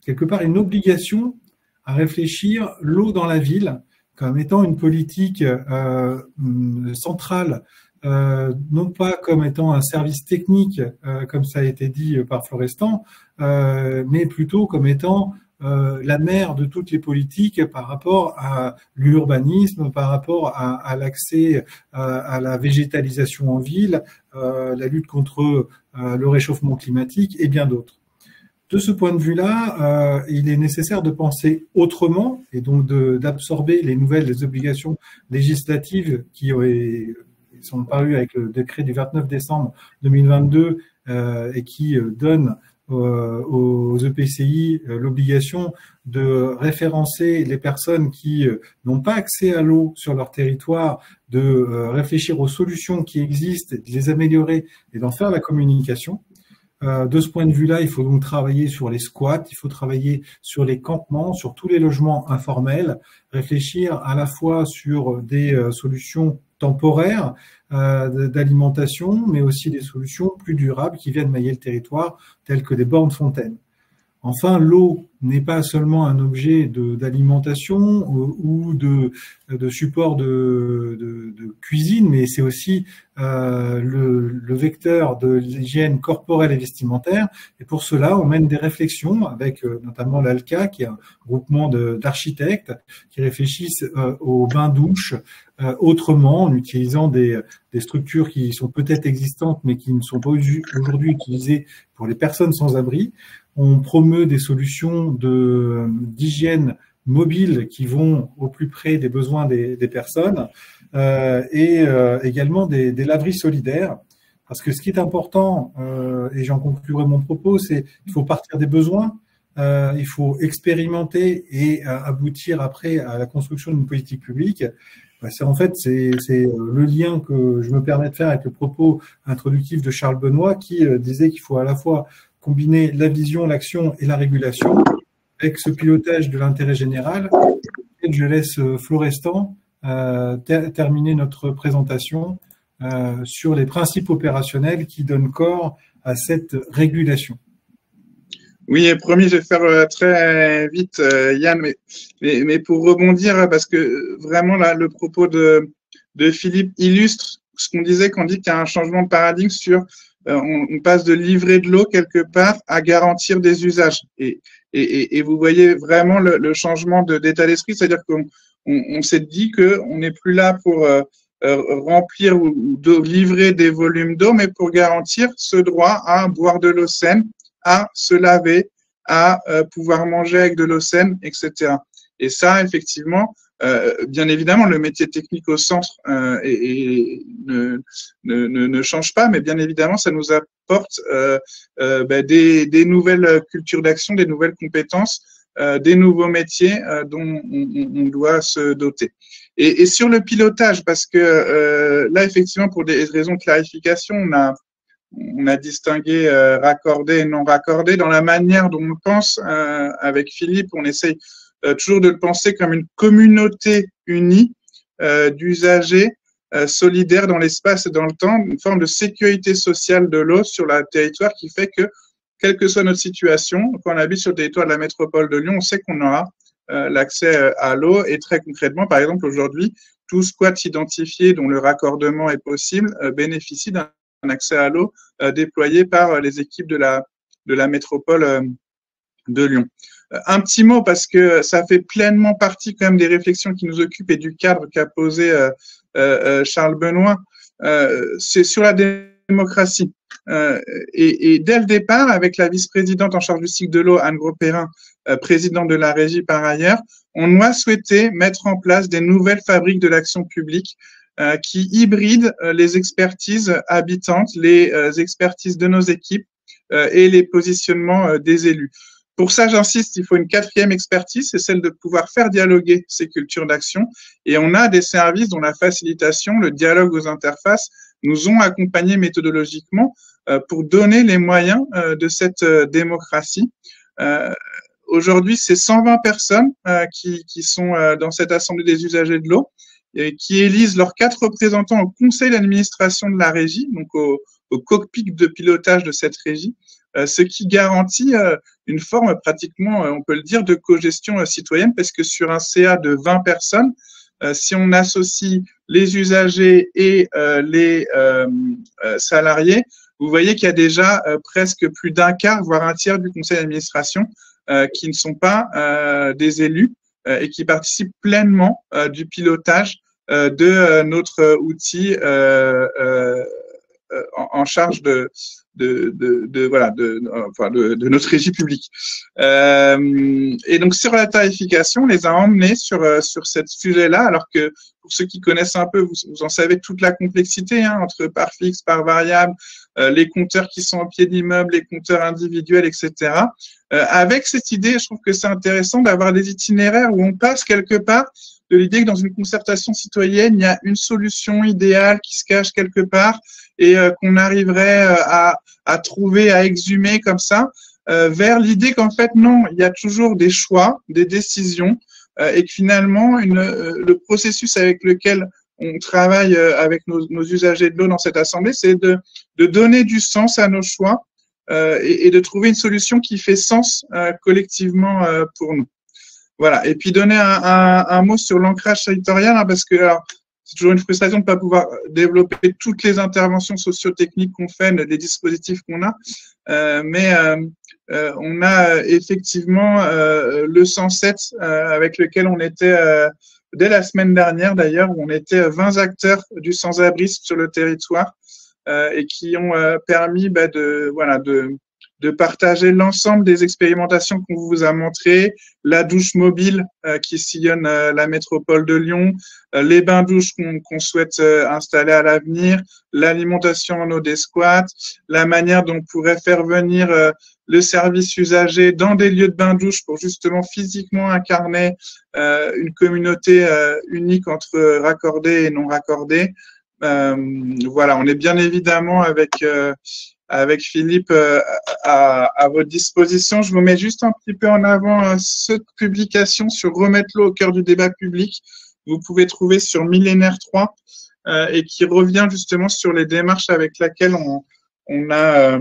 quelque part une obligation à réfléchir l'eau dans la ville comme étant une politique centrale, non pas comme étant un service technique, comme ça a été dit par Florestan, mais plutôt comme étant la mère de toutes les politiques par rapport à l'urbanisme, par rapport à l'accès à la végétalisation en ville, la lutte contre le réchauffement climatique et bien d'autres. De ce point de vue-là, il est nécessaire de penser autrement et donc d'absorber les nouvelles obligations législatives qui sont parues avec le décret du 29 décembre 2022 et qui donnent aux EPCI l'obligation de référencer les personnes qui n'ont pas accès à l'eau sur leur territoire, de réfléchir aux solutions qui existent, de les améliorer et d'en faire la communication. De ce point de vue-là, il faut donc travailler sur les squats, il faut travailler sur les campements, sur tous les logements informels, réfléchir à la fois sur des solutions temporaires d'alimentation, mais aussi des solutions plus durables qui viennent mailler le territoire, telles que des bornes fontaines. Enfin, l'eau n'est pas seulement un objet d'alimentation ou de support de cuisine, mais c'est aussi le vecteur de l'hygiène corporelle et vestimentaire. Et pour cela, on mène des réflexions avec notamment l'ALCA, qui est un groupement d'architectes qui réfléchissent aux bains-douches autrement, en utilisant des structures qui sont peut-être existantes, mais qui ne sont pas aujourd'hui utilisées pour les personnes sans abri. On promeut des solutions d'hygiène mobile qui vont au plus près des besoins des personnes et également des laveries solidaires. Parce que ce qui est important, et j'en conclurai mon propos, c'est qu'il faut partir des besoins, il faut expérimenter et aboutir après à la construction d'une politique publique. C'est le lien que je me permets de faire avec le propos introductif de Charles Benoît qui disait qu'il faut à la fois combiner la vision, l'action et la régulation avec ce pilotage de l'intérêt général. Et je laisse Florestan terminer notre présentation sur les principes opérationnels qui donnent corps à cette régulation. Oui, et promis, je vais faire très vite, Yann, mais pour rebondir, parce que vraiment là, le propos de Philippe illustre ce qu'on disait quand on dit qu'il y a un changement de paradigme sur on passe de livrer de l'eau quelque part à garantir des usages. Et vous voyez vraiment le changement d'état d'esprit, c'est-à-dire qu'on s'est dit qu'on n'est plus là pour remplir ou livrer des volumes d'eau, mais pour garantir ce droit à boire de l'eau saine, à se laver, à pouvoir manger avec de l'eau saine, etc. Et ça, effectivement, bien évidemment, le métier technique au centre ne change pas, mais bien évidemment, ça nous apporte des nouvelles cultures d'action, des nouvelles compétences, des nouveaux métiers dont on doit se doter. Et sur le pilotage, parce que là, effectivement, pour des raisons de clarification, on a distingué raccordé et non raccordé. Dans la manière dont on pense avec Philippe, on essaye toujours de le penser comme une communauté unie d'usagers solidaires dans l'espace et dans le temps, une forme de sécurité sociale de l'eau sur le territoire qui fait que, quelle que soit notre situation, quand on habite sur le territoire de la métropole de Lyon, on sait qu'on aura l'accès à l'eau et très concrètement, par exemple, aujourd'hui, tout squat identifié dont le raccordement est possible bénéficie d'un accès à l'eau déployé par les équipes de la métropole de Lyon. Un petit mot parce que ça fait pleinement partie quand même des réflexions qui nous occupent et du cadre qu'a posé Charles Benoît, c'est sur la démocratie. Et dès le départ, avec la vice-présidente en charge du cycle de l'eau, Anne Gros-Perrin, présidente de la régie par ailleurs, on a souhaité mettre en place des nouvelles fabriques de l'action publique qui hybrident les expertises habitantes, les expertises de nos équipes et les positionnements des élus. Pour ça, j'insiste, il faut une quatrième expertise, c'est celle de pouvoir faire dialoguer ces cultures d'action. Et on a des services dont la facilitation, le dialogue aux interfaces, nous ont accompagnés méthodologiquement pour donner les moyens de cette démocratie. Aujourd'hui, c'est 120 personnes qui sont dans cette assemblée des usagers de l'eau et qui élisent leurs 4 représentants au conseil d'administration de la régie, donc au cockpit de pilotage de cette régie, ce qui garantit une forme pratiquement, on peut le dire, de cogestion citoyenne, parce que sur un CA de 20 personnes, si on associe les usagers et les salariés, vous voyez qu'il y a déjà presque plus d'un quart, voire un tiers du conseil d'administration qui ne sont pas des élus et qui participent pleinement du pilotage de notre outil en charge de notre régie publique. Et donc, sur la tarification, on les a emmenés sur ce sujet-là, alors que pour ceux qui connaissent un peu, vous en savez toute la complexité entre part fixe, part variable, les compteurs qui sont au pied d'immeuble, les compteurs individuels, etc. Avec cette idée, je trouve que c'est intéressant d'avoir des itinéraires où on passe quelque part de l'idée que dans une concertation citoyenne, il y a une solution idéale qui se cache quelque part et qu'on arriverait à trouver, à exhumer comme ça, vers l'idée qu'en fait, non, il y a toujours des choix, des décisions, et que finalement, le processus avec lequel on travaille avec nos usagers de l'eau dans cette assemblée, c'est de donner du sens à nos choix et de trouver une solution qui fait sens collectivement pour nous. Voilà. Et puis donner un mot sur l'ancrage territorial, parce que c'est toujours une frustration de ne pas pouvoir développer toutes les interventions socio-techniques qu'on fait, les dispositifs qu'on a. Mais on a effectivement le 107 avec lequel on était, dès la semaine dernière d'ailleurs, où on était 20 acteurs du sans-abrisme sur le territoire et qui ont permis de partager l'ensemble des expérimentations qu'on vous a montrées, la douche mobile qui sillonne la métropole de Lyon, les bains-douches qu'on souhaite installer à l'avenir, l'alimentation en eau des squats, la manière dont on pourrait faire venir le service usager dans des lieux de bains-douches pour justement physiquement incarner une communauté unique entre raccordés et non raccordés. Voilà, on est bien évidemment avec Philippe à votre disposition. Je vous mets juste un petit peu en avant cette publication sur remettre l'eau au cœur du débat public. Vous pouvez trouver sur Millénaire 3 et qui revient justement sur les démarches avec lesquelles on a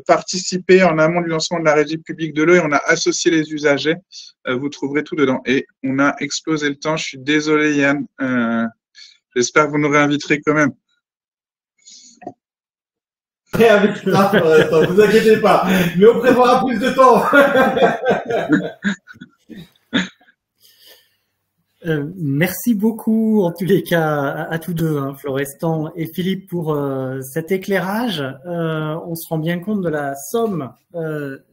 participé en amont du lancement de la régie publique de l'eau et on a associé les usagers. Vous trouverez tout dedans. Et on a explosé le temps. Je suis désolé, Yann. J'espère que vous nous réinviterez quand même. Réinvitera, vous inquiétez pas. Mais on prévoira plus de temps. Merci beaucoup, en tous les cas, à tous deux, hein, Florestan et Philippe, pour cet éclairage. On se rend bien compte de la somme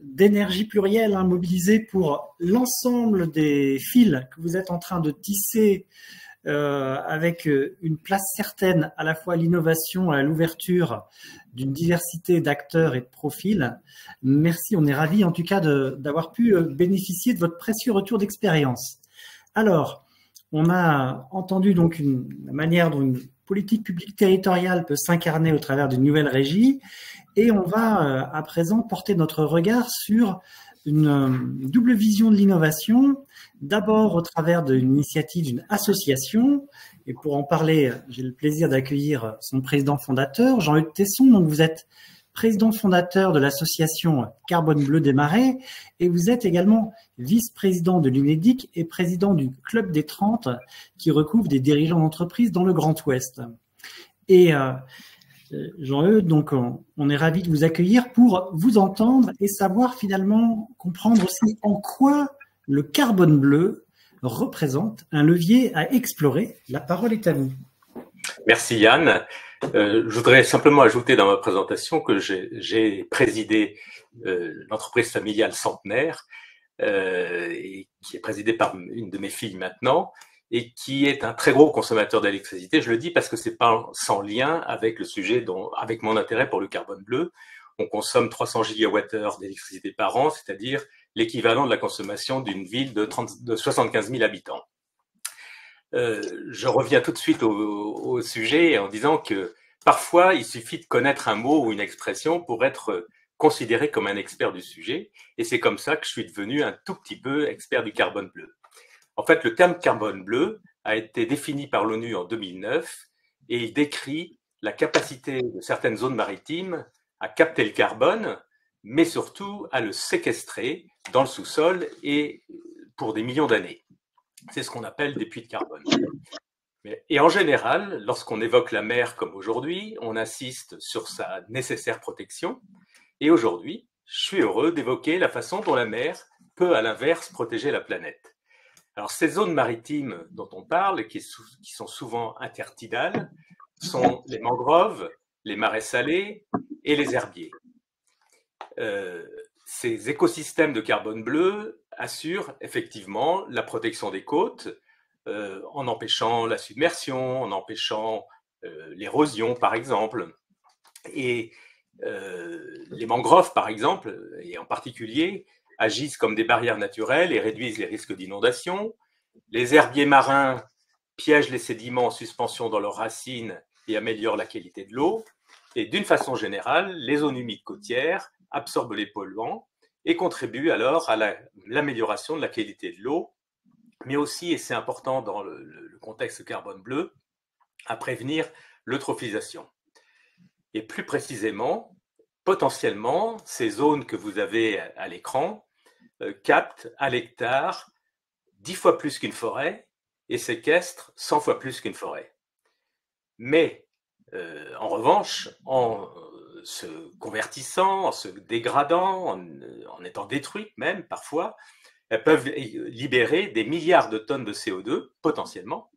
d'énergie plurielle mobilisée pour l'ensemble des fils que vous êtes en train de tisser avec une place certaine à la fois à l'innovation, à l'ouverture d'une diversité d'acteurs et de profils. Merci, on est ravis en tout cas d'avoir pu bénéficier de votre précieux retour d'expérience. Alors, on a entendu donc la manière dont une politique publique territoriale peut s'incarner au travers d'une nouvelle régie et on va à présent porter notre regard sur une double vision de l'innovation, d'abord au travers d'une initiative d'une association et pour en parler, j'ai le plaisir d'accueillir son président fondateur, Jean-Eudes Tesson. Donc vous êtes président fondateur de l'association Carbone Bleu des Marais et vous êtes également vice-président de l'UNEDIC et président du Club des 30 qui recouvre des dirigeants d'entreprises dans le Grand Ouest. Et Jean-Eudes, donc on est ravis de vous accueillir pour vous entendre et savoir finalement comprendre aussi en quoi le carbone bleu représente un levier à explorer. La parole est à vous. Merci Yann. Je voudrais simplement ajouter dans ma présentation que j'ai présidé l'entreprise familiale Centenaire, et qui est présidée par une de mes filles maintenant, et qui est un très gros consommateur d'électricité. Je le dis parce que c'est pas sans lien avec le sujet avec mon intérêt pour le carbone bleu. On consomme 300 gigawattheures d'électricité par an, c'est-à-dire l'équivalent de la consommation d'une ville de 75 000 habitants. Je reviens tout de suite au sujet en disant que parfois, il suffit de connaître un mot ou une expression pour être considéré comme un expert du sujet. Et c'est comme ça que je suis devenu un tout petit peu expert du carbone bleu. En fait, le terme carbone bleu a été défini par l'ONU en 2009 et il décrit la capacité de certaines zones maritimes à capter le carbone, mais surtout à le séquestrer dans le sous-sol et pour des millions d'années. C'est ce qu'on appelle des puits de carbone. Et en général, lorsqu'on évoque la mer comme aujourd'hui, on insiste sur sa nécessaire protection. Et aujourd'hui, je suis heureux d'évoquer la façon dont la mer peut, à l'inverse, protéger la planète. Alors, ces zones maritimes dont on parle, qui sont souvent intertidales, sont les mangroves, les marais salés et les herbiers. Ces écosystèmes de carbone bleu assurent effectivement la protection des côtes, en empêchant la submersion, en empêchant l'érosion, par exemple. Et les mangroves, par exemple, et en particulier, agissent comme des barrières naturelles et réduisent les risques d'inondation. Les herbiers marins piègent les sédiments en suspension dans leurs racines et améliorent la qualité de l'eau. Et d'une façon générale, les zones humides côtières absorbent les polluants et contribuent alors à l'amélioration de la qualité de l'eau, mais aussi, et c'est important dans le contexte carbone bleu, à prévenir l'eutrophisation. Et plus précisément, potentiellement, ces zones que vous avez à l'écran captent à l'hectare 10 fois plus qu'une forêt et séquestrent 100 fois plus qu'une forêt. Mais en revanche, en se convertissant, en se dégradant, en étant détruites même parfois, elles peuvent libérer des milliards de tonnes de CO2, potentiellement,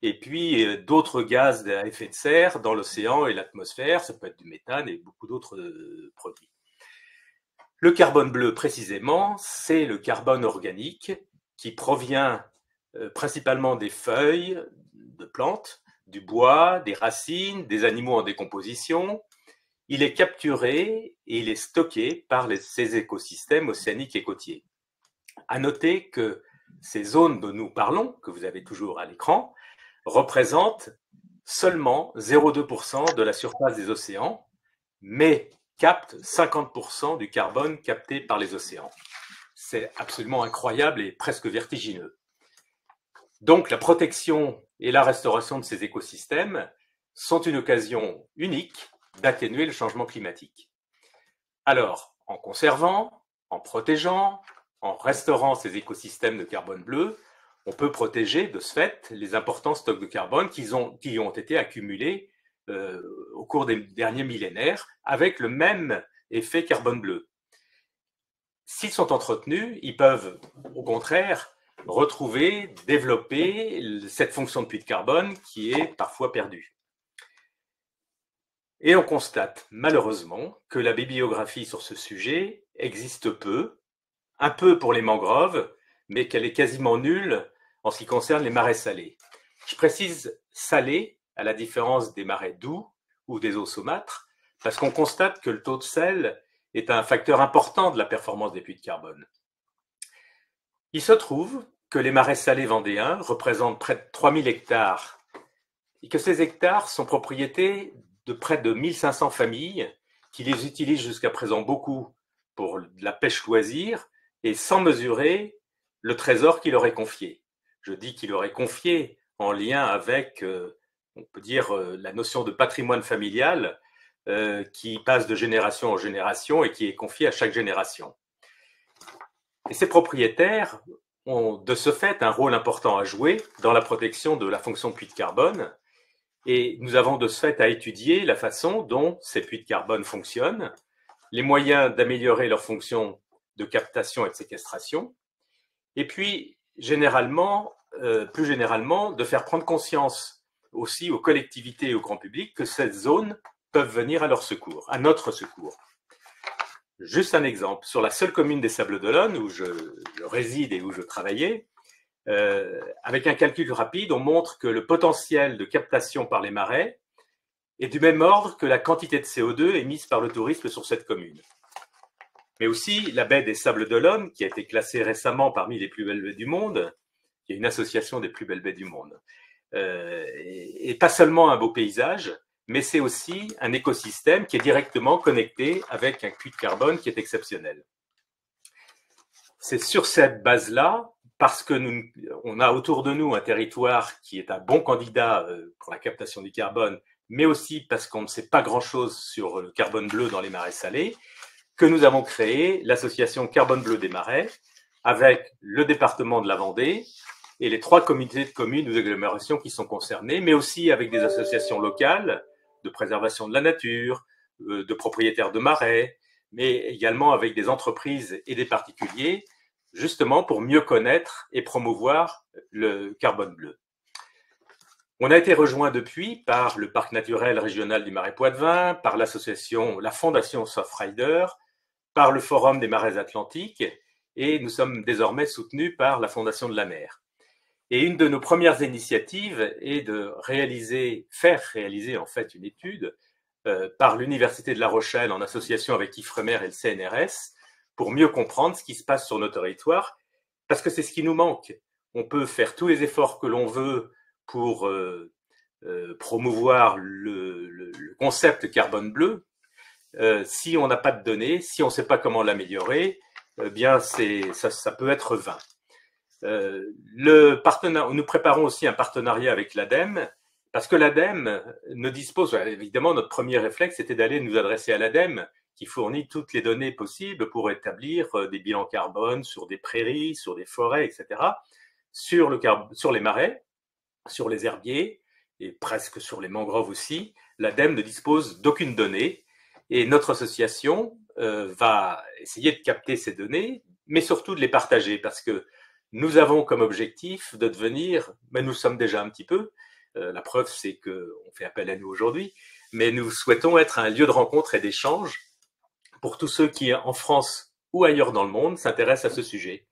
et puis d'autres gaz à effet de serre dans l'océan et l'atmosphère, ça peut être du méthane et beaucoup d'autres produits. Le carbone bleu, précisément, c'est le carbone organique qui provient principalement des feuilles de plantes, du bois, des racines, des animaux en décomposition. Il est capturé et il est stocké par ces écosystèmes océaniques et côtiers. À noter que ces zones dont nous parlons, que vous avez toujours à l'écran, représentent seulement 0,2% de la surface des océans, mais captent 50% du carbone capté par les océans. C'est absolument incroyable et presque vertigineux. Donc la protection et la restauration de ces écosystèmes sont une occasion unique d'atténuer le changement climatique. Alors, en conservant, en protégeant, en restaurant ces écosystèmes de carbone bleu, on peut protéger de ce fait les importants stocks de carbone qui ont été accumulés au cours des derniers millénaires avec le même effet carbone bleu. S'ils sont entretenus, ils peuvent au contraire retrouver, développer cette fonction de puits de carbone qui est parfois perdue. Et on constate malheureusement que la bibliographie sur ce sujet existe peu, un peu pour les mangroves, mais qu'elle est quasiment nulle en ce qui concerne les marais salés. Je précise salés à la différence des marais doux ou des eaux saumâtres, parce qu'on constate que le taux de sel est un facteur important de la performance des puits de carbone. Il se trouve que les marais salés vendéens représentent près de 3000 hectares et que ces hectares sont propriétés de près de 1500 familles qui les utilisent jusqu'à présent beaucoup pour la pêche loisir et sans mesurer le trésor qu'il leur est confié. Je dis qu'il leur est confié en lien avec, on peut dire, la notion de patrimoine familial qui passe de génération en génération et qui est confié à chaque génération. Et ces propriétaires ont de ce fait un rôle important à jouer dans la protection de la fonction de puits de carbone. Et nous avons de ce fait à étudier la façon dont ces puits de carbone fonctionnent, les moyens d'améliorer leur fonction de captation et de séquestration, et puis plus généralement, de faire prendre conscience aussi aux collectivités et au grand public que ces zones peuvent venir à leur secours, à notre secours. Juste un exemple, sur la seule commune des Sables-d'Olonne où je réside et où je travaillais, avec un calcul rapide, on montre que le potentiel de captation par les marais est du même ordre que la quantité de CO2 émise par le tourisme sur cette commune. Mais aussi la baie des Sables-d'Olonne, qui a été classée récemment parmi les plus belles baies du monde, qui est une association des plus belles baies du monde, et pas seulement un beau paysage, mais c'est aussi un écosystème qui est directement connecté avec un puits de carbone qui est exceptionnel. C'est sur cette base-là, parce que on a autour de nous un territoire qui est un bon candidat pour la captation du carbone, mais aussi parce qu'on ne sait pas grand-chose sur le carbone bleu dans les marais salés, que nous avons créé l'association Carbone Bleu des Marais avec le département de la Vendée et les 3 comités de communes ou d'agglomération qui sont concernés, mais aussi avec des associations locales de préservation de la nature, de propriétaires de marais, mais également avec des entreprises et des particuliers, justement pour mieux connaître et promouvoir le carbone bleu. On a été rejoint depuis par le Parc naturel régional du Marais Poitevin, par l'association, la Fondation Softrider, par le Forum des marais atlantiques, et nous sommes désormais soutenus par la Fondation de la mer. Et une de nos premières initiatives est de faire réaliser en fait une étude par l'Université de La Rochelle en association avec Ifremer et le CNRS pour mieux comprendre ce qui se passe sur nos territoires, parce que c'est ce qui nous manque. On peut faire tous les efforts que l'on veut pour promouvoir le concept carbone bleu. Si on n'a pas de données, si on ne sait pas comment l'améliorer, eh bien ça peut être vain. Nous préparons aussi un partenariat avec l'ADEME, parce que l'ADEME ne dispose, évidemment notre premier réflexe était d'aller nous adresser à l'ADEME, qui fournit toutes les données possibles pour établir des bilans carbone sur des prairies, sur des forêts, etc., sur les marais, sur les herbiers, et presque sur les mangroves aussi. L'ADEME ne dispose d'aucune donnée, et notre association va essayer de capter ces données, mais surtout de les partager, parce que nous avons comme objectif de devenir, mais nous sommes déjà un petit peu, la preuve c'est qu'on fait appel à nous aujourd'hui, mais nous souhaitons être un lieu de rencontre et d'échange pour tous ceux qui, en France ou ailleurs dans le monde, s'intéressent à ce sujet.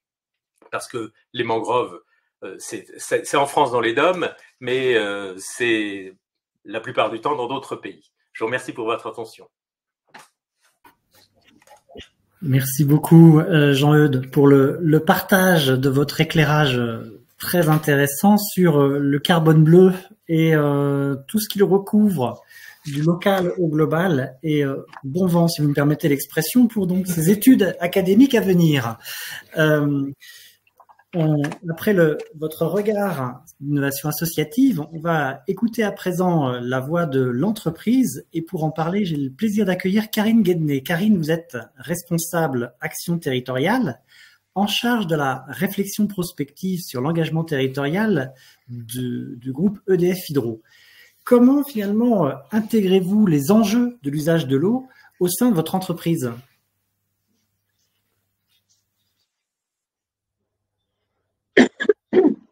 Parce que les mangroves, c'est en France dans les DOM, mais c'est la plupart du temps dans d'autres pays. Je vous remercie pour votre attention. Merci beaucoup, Jean-Eudes, pour le partage de votre éclairage très intéressant sur le carbone bleu et tout ce qu'il recouvre, du local au global, et bon vent, si vous me permettez l'expression, pour donc ces études académiques à venir. Après votre regard d'innovation associative, on va écouter à présent la voix de l'entreprise. Et pour en parler, j'ai le plaisir d'accueillir Karine Guedné. Karine, vous êtes responsable action territoriale en charge de la réflexion prospective sur l'engagement territorial du groupe EDF Hydro. Comment finalement intégrez-vous les enjeux de l'usage de l'eau au sein de votre entreprise ?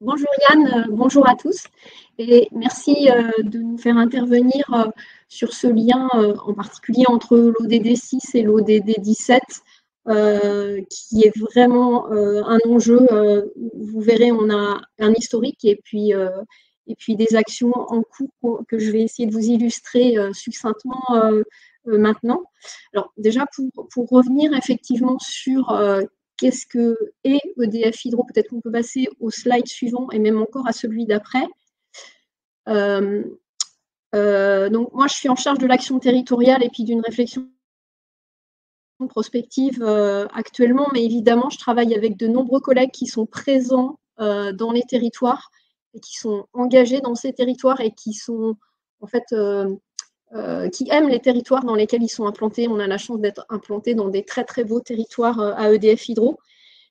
Bonjour Yann, bonjour à tous et merci de nous faire intervenir sur ce lien en particulier entre l'ODD 6 et l'ODD 17 qui est vraiment un enjeu. Vous verrez, on a un historique et puis des actions en cours que je vais essayer de vous illustrer succinctement maintenant. Alors déjà pour revenir effectivement sur qu'est-ce que est EDF Hydro? Peut-être qu'on peut passer au slide suivant et même encore à celui d'après. Donc moi, je suis en charge de l'action territoriale et puis d'une réflexion prospective actuellement, mais évidemment, je travaille avec de nombreux collègues qui sont présents dans les territoires et qui sont engagés dans ces territoires et qui sont en fait qui aiment les territoires dans lesquels ils sont implantés. On a la chance d'être implantés dans des très très beaux territoires à EDF Hydro.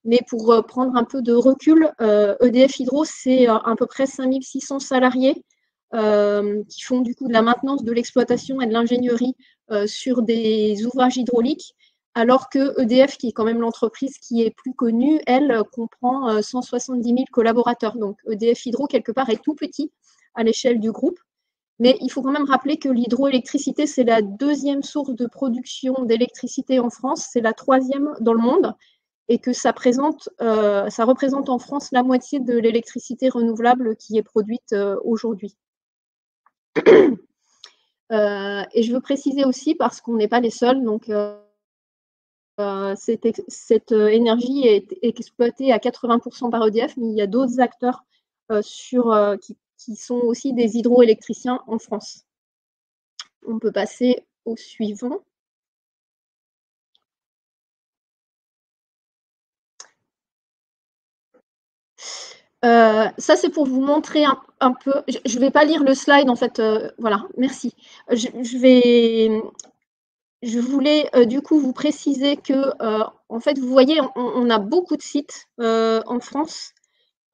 Mais pour prendre un peu de recul, EDF Hydro, c'est à peu près 5600 salariés qui font du coup de la maintenance, de l'exploitation et de l'ingénierie sur des ouvrages hydrauliques, alors que EDF, qui est quand même l'entreprise qui est plus connue, elle comprend 170 000 collaborateurs. Donc EDF Hydro, quelque part, est tout petit à l'échelle du groupe. Mais il faut quand même rappeler que l'hydroélectricité, c'est la deuxième source de production d'électricité en France, c'est la troisième dans le monde, et que ça représente en France la moitié de l'électricité renouvelable qui est produite aujourd'hui. Et je veux préciser aussi, parce qu'on n'est pas les seuls, donc cette énergie est exploitée à 80% par EDF, mais il y a d'autres acteurs qui sont aussi des hydroélectriciens en France. On peut passer au suivant. Ça, c'est pour vous montrer un peu. Je ne vais pas lire le slide, en fait. Voilà, merci. Je voulais du coup vous préciser que, en fait, vous voyez, on a beaucoup de sites en France.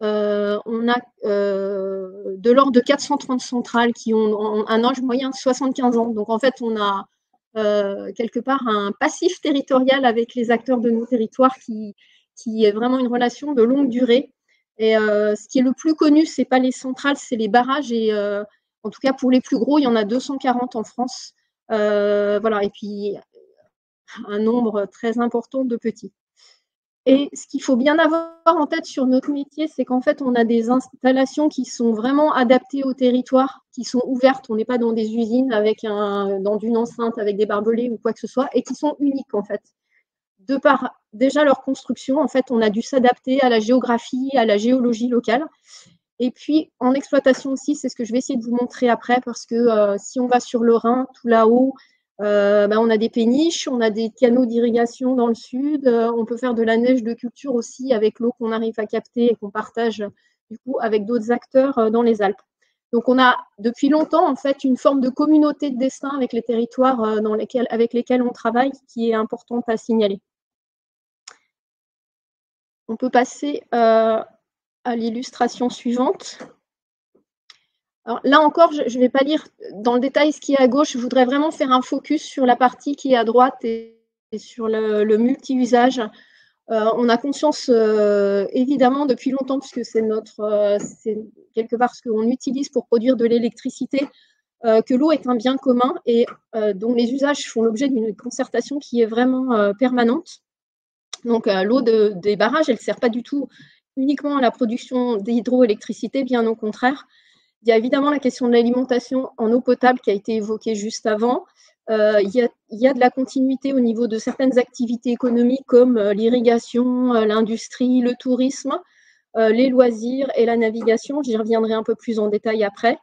On a de l'ordre de 430 centrales qui ont un âge moyen de 75 ans. Donc, en fait, on a quelque part un passif territorial avec les acteurs de nos territoires qui est vraiment une relation de longue durée. Et ce qui est le plus connu, ce n'est pas les centrales, c'est les barrages. Et en tout cas, pour les plus gros, il y en a 240 en France. Voilà, et puis un nombre très important de petits. Et ce qu'il faut bien avoir en tête sur notre métier, c'est qu'en fait, on a des installations qui sont vraiment adaptées au territoire, qui sont ouvertes. On n'est pas dans des usines dans une enceinte avec des barbelés ou quoi que ce soit, et qui sont uniques en fait. De par déjà leur construction, en fait, on a dû s'adapter à la géographie, à la géologie locale. Et puis, en exploitation aussi, c'est ce que je vais essayer de vous montrer après, parce que si on va sur le Rhin, tout là-haut, on a des péniches, on a des canaux d'irrigation dans le sud, on peut faire de la neige de culture aussi avec l'eau qu'on arrive à capter et qu'on partage du coup avec d'autres acteurs dans les Alpes. Donc on a depuis longtemps en fait une forme de communauté de destin avec les territoires avec lesquels on travaille qui est importante à signaler. On peut passer à l'illustration suivante. Alors là encore, je ne vais pas lire dans le détail ce qui est à gauche. Je voudrais vraiment faire un focus sur la partie qui est à droite et sur le multi-usage. On a conscience, évidemment, depuis longtemps, puisque c'est quelque part ce qu'on utilise pour produire de l'électricité, que l'eau est un bien commun et dont les usages font l'objet d'une concertation qui est vraiment permanente. Donc l'eau des barrages, elle ne sert pas du tout uniquement à la production d'hydroélectricité, bien au contraire. Il y a évidemment la question de l'alimentation en eau potable qui a été évoquée juste avant. Il y a de la continuité au niveau de certaines activités économiques comme l'irrigation, l'industrie, le tourisme, les loisirs et la navigation. J'y reviendrai un peu plus en détail après.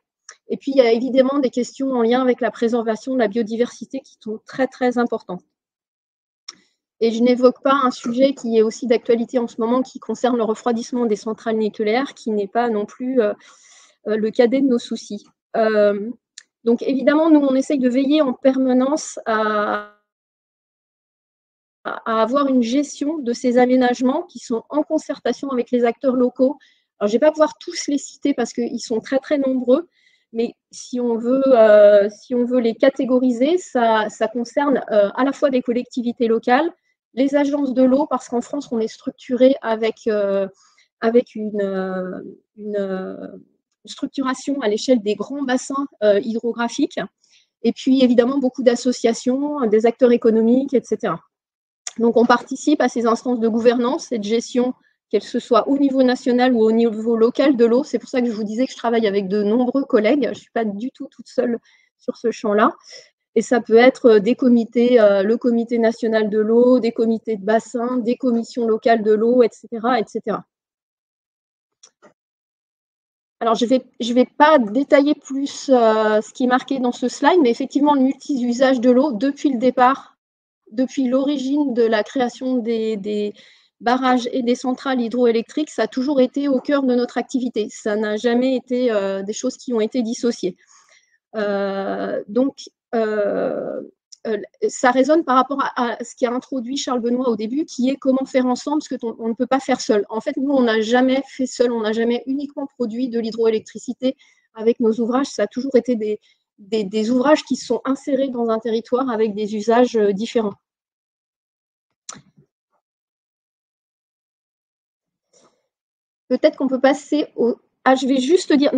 Et puis, il y a évidemment des questions en lien avec la préservation de la biodiversité qui sont très, très importantes. Et je n'évoque pas un sujet qui est aussi d'actualité en ce moment, qui concerne le refroidissement des centrales nucléaires, qui n'est pas non plus le cadet de nos soucis. Donc évidemment, nous, on essaye de veiller en permanence à avoir une gestion de ces aménagements qui sont en concertation avec les acteurs locaux. Alors, je ne vais pas pouvoir tous les citer parce qu'ils sont très, très nombreux, mais si on veut les catégoriser, ça concerne à la fois des collectivités locales, les agences de l'eau, parce qu'en France, on est structuré avec une structuration à l'échelle des grands bassins hydrographiques, et puis évidemment beaucoup d'associations, des acteurs économiques, etc. Donc, on participe à ces instances de gouvernance et de gestion, qu'elles ce soit au niveau national ou au niveau local de l'eau. C'est pour ça que je vous disais que je travaille avec de nombreux collègues. Je ne suis pas du tout toute seule sur ce champ-là. Et ça peut être des comités, le comité national de l'eau, des comités de bassin, des commissions locales de l'eau, etc., etc. Alors, je vais pas détailler plus ce qui est marqué dans ce slide, mais effectivement, le multi-usage de l'eau, depuis le départ, depuis l'origine de la création des barrages et des centrales hydroélectriques, ça a toujours été au cœur de notre activité. Ça n'a jamais été des choses qui ont été dissociées. Donc, ça résonne par rapport à ce qu'a introduit Charles Benoît au début, qui est comment faire ensemble, parce qu'on ne peut pas faire seul. En fait, nous, on n'a jamais fait seul, on n'a jamais uniquement produit de l'hydroélectricité avec nos ouvrages. Ça a toujours été des ouvrages qui sont insérés dans un territoire avec des usages différents. Peut-être qu'on peut passer au... Ah, je vais juste dire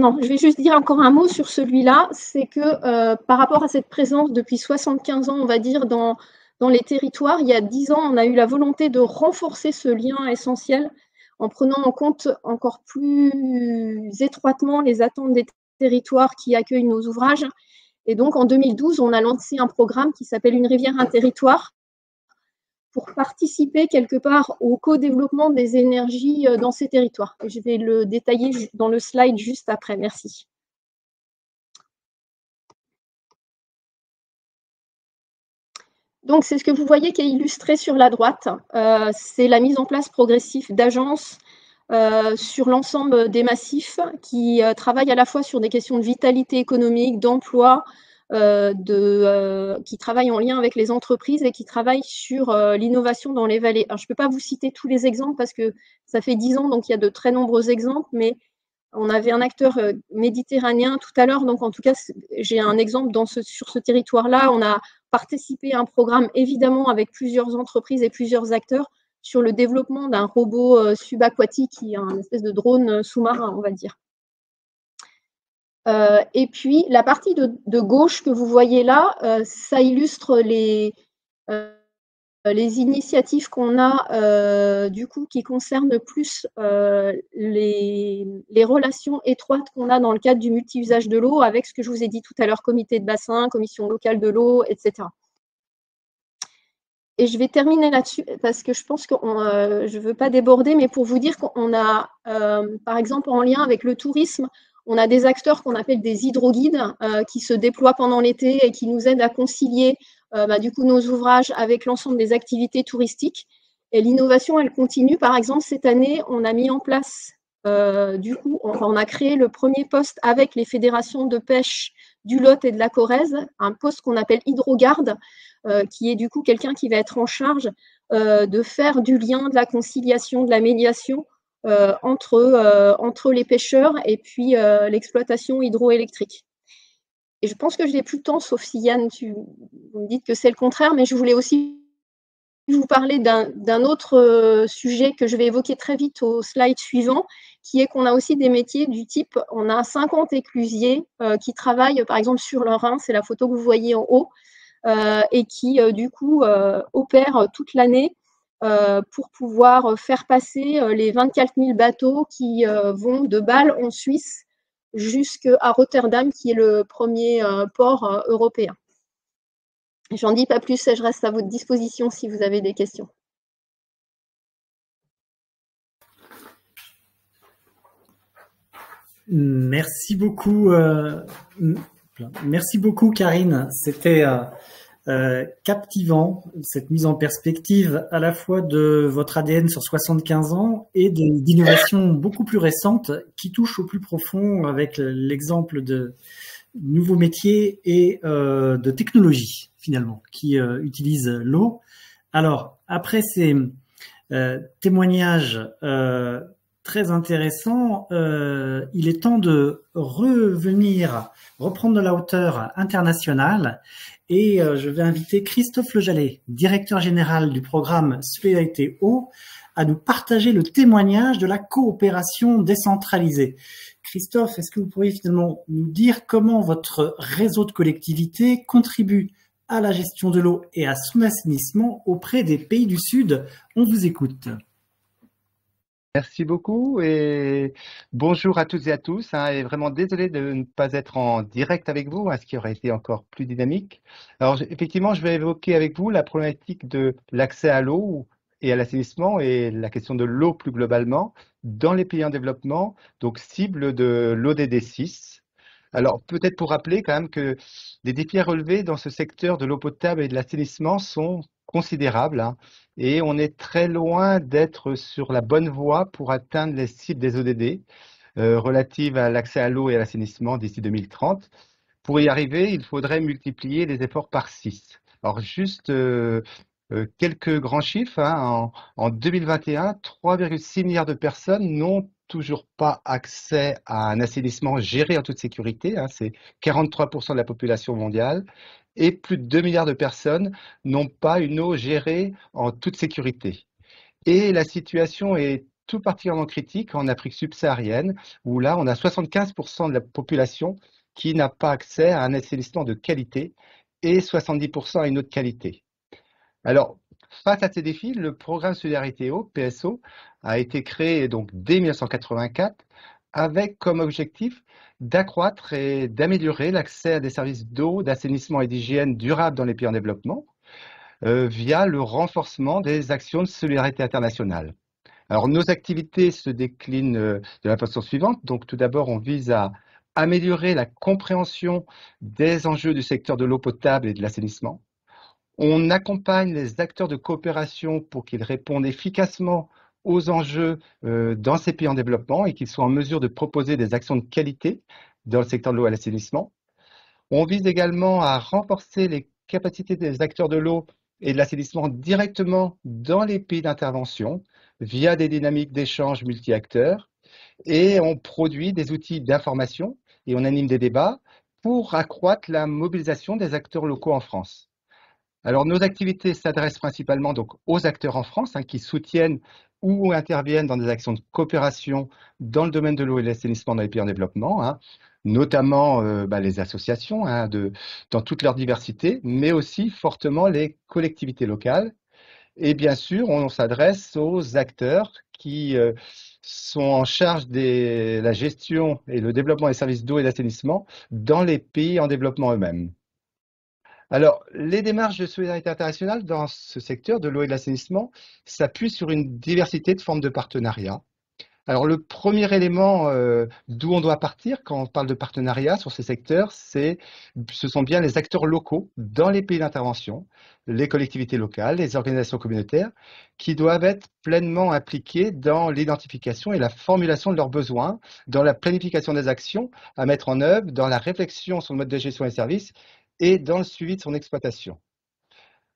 encore un mot sur celui-là. C'est que par rapport à cette présence depuis 75 ans, on va dire, dans les territoires, il y a 10 ans, on a eu la volonté de renforcer ce lien essentiel en prenant en compte encore plus étroitement les attentes des territoires qui accueillent nos ouvrages. Et donc, en 2012, on a lancé un programme qui s'appelle Une rivière, un territoire, pour participer quelque part au co-développement des énergies dans ces territoires. Et je vais le détailler dans le slide juste après. Merci. Donc, c'est ce que vous voyez qui est illustré sur la droite. C'est la mise en place progressive d'agences sur l'ensemble des massifs qui travaillent à la fois sur des questions de vitalité économique, d'emploi, qui travaillent en lien avec les entreprises et qui travaillent sur l'innovation dans les vallées. Alors, je ne peux pas vous citer tous les exemples parce que ça fait 10 ans, donc il y a de très nombreux exemples, mais on avait un acteur méditerranéen tout à l'heure, donc en tout cas, j'ai un exemple sur ce territoire-là. On a participé à un programme, évidemment, avec plusieurs entreprises et plusieurs acteurs sur le développement d'un robot subaquatique qui est un espèce de drone sous-marin, on va dire. Et puis, la partie de gauche que vous voyez là, ça illustre les initiatives qu'on a, du coup, qui concernent plus les relations étroites qu'on a dans le cadre du multi-usage de l'eau avec ce que je vous ai dit tout à l'heure, comité de bassin, commission locale de l'eau, etc. Et je vais terminer là-dessus parce que je pense que je ne veux pas déborder, mais pour vous dire qu'on a, par exemple, en lien avec le tourisme, on a des acteurs qu'on appelle des hydroguides qui se déploient pendant l'été et qui nous aident à concilier du coup nos ouvrages avec l'ensemble des activités touristiques. Et l'innovation, elle continue. Par exemple, cette année, on a mis en place, on a créé le premier poste avec les fédérations de pêche du Lot et de la Corrèze, un poste qu'on appelle hydrogarde, qui est du coup quelqu'un qui va être en charge de faire du lien, de la conciliation, de la médiation entre les pêcheurs et puis l'exploitation hydroélectrique. Et je pense que je n'ai plus de temps, sauf si Yann, vous me dites que c'est le contraire, mais je voulais aussi vous parler d'un autre sujet que je vais évoquer très vite au slide suivant, qui est qu'on a aussi des métiers du type, on a 50 éclusiers qui travaillent par exemple sur le Rhin, c'est la photo que vous voyez en haut, et qui du coup opèrent toute l'année pour pouvoir faire passer les 24 000 bateaux qui vont de Bâle en Suisse jusqu'à Rotterdam, qui est le premier port européen. J'en dis pas plus et je reste à votre disposition si vous avez des questions. Merci beaucoup. Merci beaucoup, Karine. C'était captivant, cette mise en perspective à la fois de votre ADN sur 75 ans et d'innovations beaucoup plus récentes qui touchent au plus profond avec l'exemple de nouveaux métiers et de technologies finalement qui utilisent l'eau. Alors, après ces témoignages très intéressants, il est temps de reprendre de la hauteur internationale. Et je vais inviter Christophe Lejallet, directeur général du programme Solidarité Eau, à nous partager le témoignage de la coopération décentralisée. Christophe, est-ce que vous pourriez finalement nous dire comment votre réseau de collectivités contribue à la gestion de l'eau et à son assainissement auprès des pays du Sud? On vous écoute. Merci beaucoup et bonjour à toutes et à tous. Et vraiment désolé de ne pas être en direct avec vous, ce qui aurait été encore plus dynamique. Alors effectivement, je vais évoquer avec vous la problématique de l'accès à l'eau et à l'assainissement et la question de l'eau plus globalement dans les pays en développement, donc cible de l'ODD 6. Alors peut-être pour rappeler quand même que les défis à relever dans ce secteur de l'eau potable et de l'assainissement sont considérables, et on est très loin d'être sur la bonne voie pour atteindre les cibles des ODD relatives à l'accès à l'eau et à l'assainissement d'ici 2030. Pour y arriver, il faudrait multiplier les efforts par 6. Alors juste quelques grands chiffres. En 2021, 3,6 milliards de personnes n'ont toujours pas accès à un assainissement géré en toute sécurité. C'est 43% de la population mondiale. Et plus de 2 milliards de personnes n'ont pas une eau gérée en toute sécurité. Et la situation est tout particulièrement critique en Afrique subsaharienne, où là, on a 75% de la population qui n'a pas accès à un assainissement de qualité et 70% à une eau de qualité. Alors, face à ces défis, le programme Solidarité Eau, PSO, a été créé donc dès 1984 avec comme objectif d'accroître et d'améliorer l'accès à des services d'eau, d'assainissement et d'hygiène durables dans les pays en développement via le renforcement des actions de solidarité internationale. Alors, nos activités se déclinent de la façon suivante. Donc, tout d'abord, on vise à améliorer la compréhension des enjeux du secteur de l'eau potable et de l'assainissement. On accompagne les acteurs de coopération pour qu'ils répondent efficacement aux enjeux dans ces pays en développement et qu'ils soient en mesure de proposer des actions de qualité dans le secteur de l'eau et l'assainissement. On vise également à renforcer les capacités des acteurs de l'eau et de l'assainissement directement dans les pays d'intervention via des dynamiques d'échange multi-acteurs, et on produit des outils d'information et on anime des débats pour accroître la mobilisation des acteurs locaux en France. Alors, nos activités s'adressent principalement donc aux acteurs en France qui soutiennent ou interviennent dans des actions de coopération dans le domaine de l'eau et de l'assainissement dans les pays en développement, notamment les associations dans toute leur diversité, mais aussi fortement les collectivités locales. Et bien sûr, on s'adresse aux acteurs qui sont en charge de la gestion et le développement des services d'eau et d'assainissement dans les pays en développement eux-mêmes. Alors, les démarches de solidarité internationale dans ce secteur de l'eau et de l'assainissement s'appuient sur une diversité de formes de partenariat. Alors, le premier élément d'où on doit partir quand on parle de partenariat sur ces secteurs, ce sont bien les acteurs locaux dans les pays d'intervention, les collectivités locales, les organisations communautaires, qui doivent être pleinement impliqués dans l'identification et la formulation de leurs besoins, dans la planification des actions à mettre en œuvre, dans la réflexion sur le mode de gestion des services et dans le suivi de son exploitation.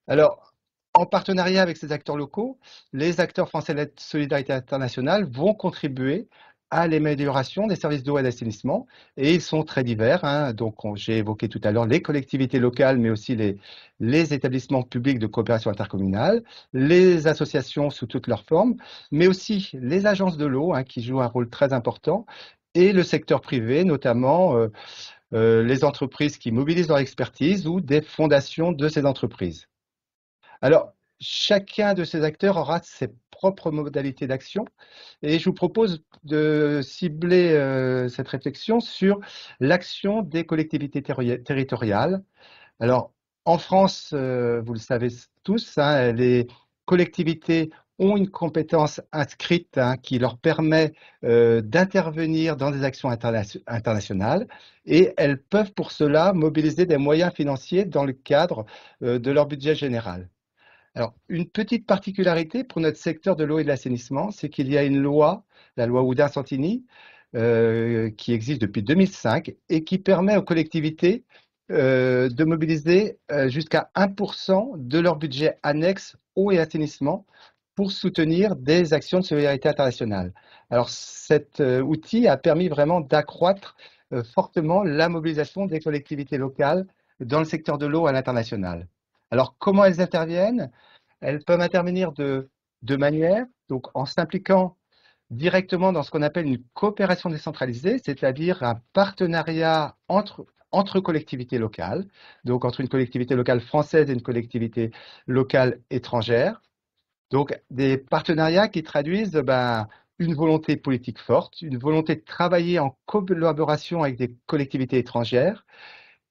Alors, en partenariat avec ces acteurs locaux, les acteurs français de la solidarité internationale vont contribuer à l'amélioration des services d'eau et d'assainissement, et ils sont très divers. Donc, j'ai évoqué tout à l'heure les collectivités locales, mais aussi les établissements publics de coopération intercommunale, les associations sous toutes leurs formes, mais aussi les agences de l'eau qui jouent un rôle très important, et le secteur privé, notamment les entreprises qui mobilisent leur expertise ou des fondations de ces entreprises. Alors, chacun de ces acteurs aura ses propres modalités d'action et je vous propose de cibler cette réflexion sur l'action des collectivités territoriales. Alors, en France, vous le savez tous, les collectivités ont une compétence inscrite qui leur permet d'intervenir dans des actions internationales et elles peuvent pour cela mobiliser des moyens financiers dans le cadre de leur budget général. Alors, une petite particularité pour notre secteur de l'eau et de l'assainissement, c'est qu'il y a une loi, la loi Oudin-Santini, qui existe depuis 2005 et qui permet aux collectivités de mobiliser jusqu'à 1% de leur budget annexe eau et assainissement pour soutenir des actions de solidarité internationale. Alors cet outil a permis vraiment d'accroître fortement la mobilisation des collectivités locales dans le secteur de l'eau à l'international. Alors comment elles interviennent? Elles peuvent intervenir de deux manières, donc en s'impliquant directement dans ce qu'on appelle une coopération décentralisée, c'est-à-dire un partenariat entre collectivités locales, donc entre une collectivité locale française et une collectivité locale étrangère. Donc des partenariats qui traduisent une volonté politique forte, une volonté de travailler en collaboration avec des collectivités étrangères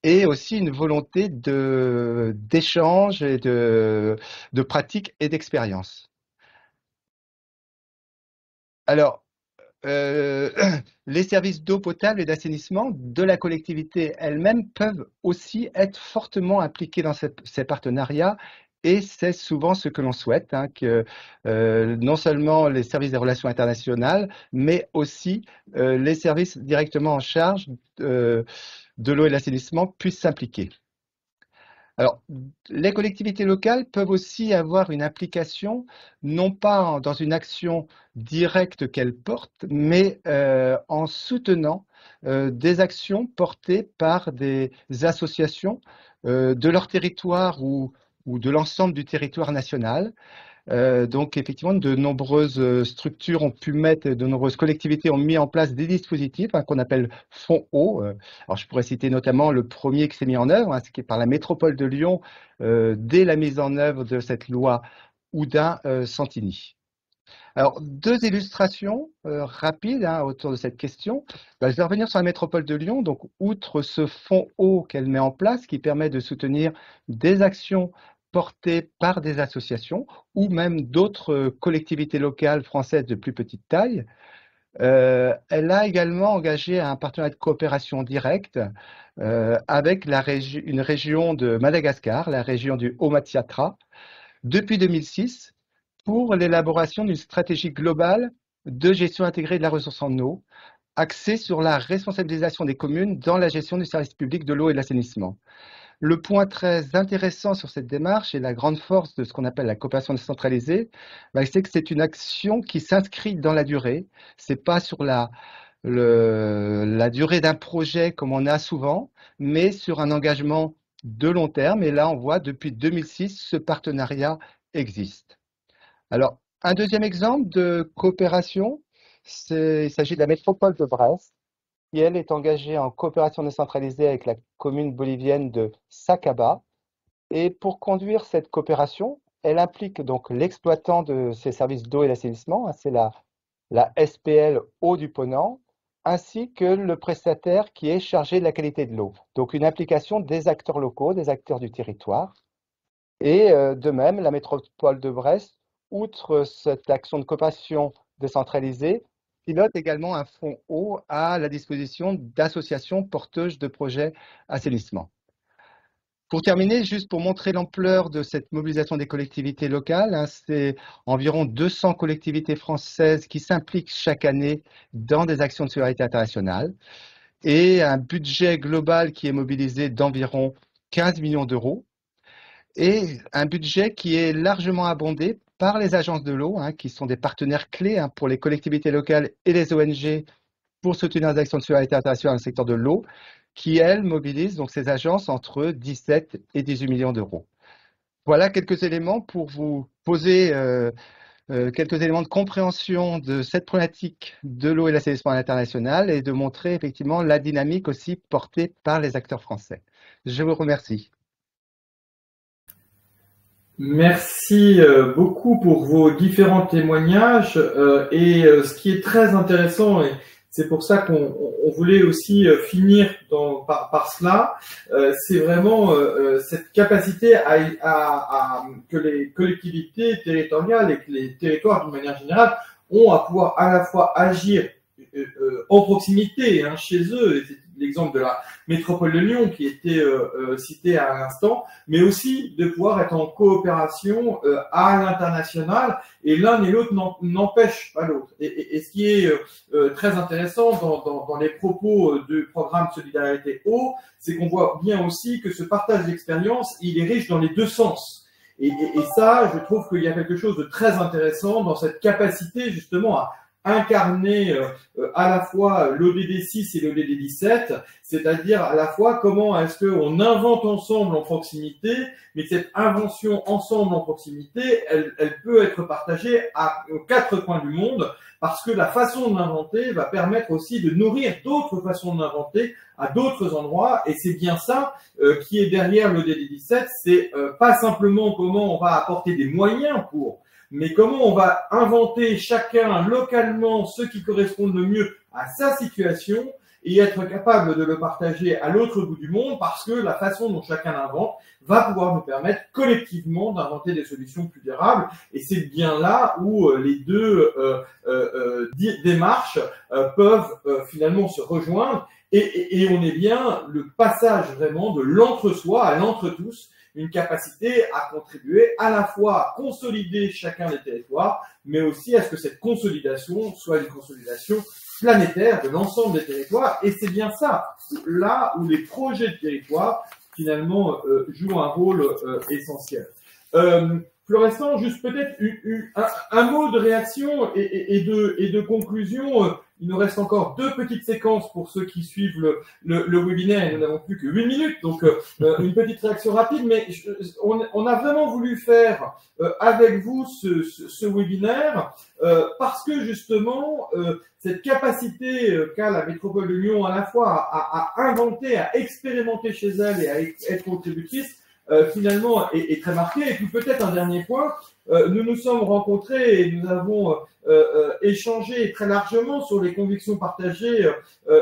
et aussi une volonté d'échange et de pratiques et d'expérience. Alors, les services d'eau potable et d'assainissement de la collectivité elle-même peuvent aussi être fortement impliqués dans ces partenariats et c'est souvent ce que l'on souhaite, que non seulement les services des relations internationales, mais aussi les services directement en charge de l'eau et de l'assainissement puissent s'impliquer. Alors, les collectivités locales peuvent aussi avoir une implication, non pas dans une action directe qu'elles portent, mais en soutenant des actions portées par des associations de leur territoire ou de l'ensemble du territoire national. Donc, effectivement, de nombreuses structures ont pu mettre, de nombreuses collectivités ont mis en place des dispositifs qu'on appelle fonds eau. Alors, je pourrais citer notamment le premier qui s'est mis en œuvre, ce qui est par la métropole de Lyon, dès la mise en œuvre de cette loi Oudin-Santini. Alors, deux illustrations rapides autour de cette question. Je vais revenir sur la métropole de Lyon. Donc, outre ce fonds eau qu'elle met en place, qui permet de soutenir des actions portées par des associations ou même d'autres collectivités locales françaises de plus petite taille. Elle a également engagé un partenariat de coopération directe avec une région de Madagascar, la région du Haut-Matsiatra, depuis 2006 pour l'élaboration d'une stratégie globale de gestion intégrée de la ressource en eau, axée sur la responsabilisation des communes dans la gestion du service public de l'eau et de l'assainissement. Le point très intéressant sur cette démarche et la grande force de ce qu'on appelle la coopération décentralisée, c'est que c'est une action qui s'inscrit dans la durée. C'est pas sur la durée d'un projet comme on a souvent, mais sur un engagement de long terme. Et là, on voit depuis 2006, ce partenariat existe. Alors, un deuxième exemple de coopération, il s'agit de la métropole de Brest, qui, elle, est engagée en coopération décentralisée avec la commune bolivienne de Sacaba. Et pour conduire cette coopération, elle implique donc l'exploitant de ces services d'eau et d'assainissement, c'est la SPL Eau du Ponant, ainsi que le prestataire qui est chargé de la qualité de l'eau. Donc une implication des acteurs locaux, des acteurs du territoire. Et de même, la métropole de Brest, outre cette action de coopération décentralisée, pilote également un fonds eau à la disposition d'associations porteuses de projets assainissement. Pour terminer, juste pour montrer l'ampleur de cette mobilisation des collectivités locales, c'est environ 200 collectivités françaises qui s'impliquent chaque année dans des actions de solidarité internationale et un budget global qui est mobilisé d'environ 15 millions d'euros et un budget qui est largement abondé par les agences de l'eau, qui sont des partenaires clés pour les collectivités locales et les ONG pour soutenir les actions de solidarité internationale dans le secteur de l'eau, qui, elles, mobilisent donc ces agences entre 17 et 18 millions d'euros. Voilà quelques éléments pour vous poser quelques éléments de compréhension de cette problématique de l'eau et de l'assainissement à l'international et de montrer effectivement la dynamique aussi portée par les acteurs français. Je vous remercie. Merci beaucoup pour vos différents témoignages et ce qui est très intéressant, c'est pour ça qu'on voulait aussi finir par cela. C'est vraiment cette capacité que les collectivités territoriales et que les territoires d'une manière générale ont à pouvoir à la fois agir en proximité, hein, chez eux, et c'est l'exemple de la métropole de Lyon qui était cité à l'instant, mais aussi de pouvoir être en coopération à l'international, et l'un et l'autre n'empêche pas l'autre. Et ce qui est très intéressant dans les propos du programme Solidarité Eau, c'est qu'on voit bien aussi que ce partage d'expérience, il est riche dans les deux sens. Et ça, je trouve qu'il y a quelque chose de très intéressant dans cette capacité justement à incarner à la fois l'ODD 6 et l'ODD 17, c'est-à-dire à la fois comment est-ce qu'on invente ensemble en proximité, mais cette invention ensemble en proximité, elle peut être partagée aux quatre coins du monde, parce que la façon d'inventer va permettre aussi de nourrir d'autres façons d'inventer à d'autres endroits, et c'est bien ça qui est derrière l'ODD 17, c'est pas simplement comment on va apporter des moyens pour, mais comment on va inventer chacun localement ce qui correspond le mieux à sa situation et être capable de le partager à l'autre bout du monde, parce que la façon dont chacun l'invente va pouvoir nous permettre collectivement d'inventer des solutions plus durables. Et c'est bien là où les deux démarches peuvent finalement se rejoindre. Et on est bien le passage vraiment de l'entre-soi à l'entre-tous, une capacité à contribuer à la fois à consolider chacun des territoires, mais aussi à ce que cette consolidation soit une consolidation planétaire de l'ensemble des territoires. Et c'est bien ça, là où les projets de territoire, finalement, jouent un rôle essentiel. Florestan, juste peut-être un mot de réaction et de conclusion. Il nous reste encore 2 petites séquences pour ceux qui suivent le webinaire, et nous n'avons plus que 8 minutes, donc une petite réaction rapide, mais on a vraiment voulu faire avec vous ce webinaire parce que justement, cette capacité qu'a la métropole de Lyon à la fois à inventer, à expérimenter chez elle et à être contributrice, finalement est très marquée. Et puis peut-être un dernier point, nous nous sommes rencontrés et nous avons échangé très largement sur les convictions partagées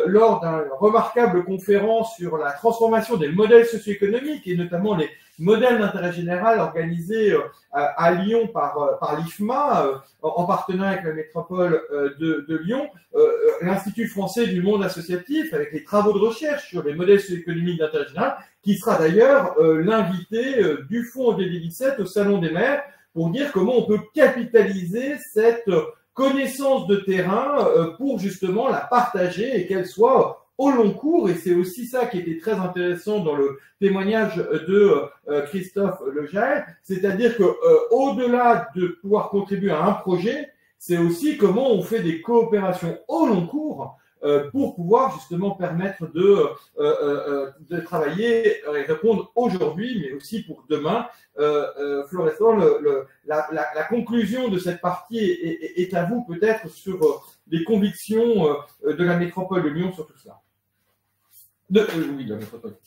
lors d'une remarquable conférence sur la transformation des modèles socio-économiques et notamment les modèles d'intérêt général organisés à Lyon par l'IFMA en partenariat avec la métropole de Lyon, l'Institut français du monde associatif avec les travaux de recherche sur les modèles socio-économiques d'intérêt général, qui sera d'ailleurs l'invité du fonds ODD 17 au Salon des maires pour dire comment on peut capitaliser cette connaissance de terrain pour justement la partager et qu'elle soit au long cours. Et c'est aussi ça qui était très intéressant dans le témoignage de Christophe Legel, c'est-à-dire que au-delà de pouvoir contribuer à un projet, c'est aussi comment on fait des coopérations au long cours pour pouvoir justement permettre de travailler et répondre aujourd'hui, mais aussi pour demain. Florestan, la conclusion de cette partie est à vous peut-être sur les convictions de la métropole de Lyon sur tout cela. Oui, de la métropole.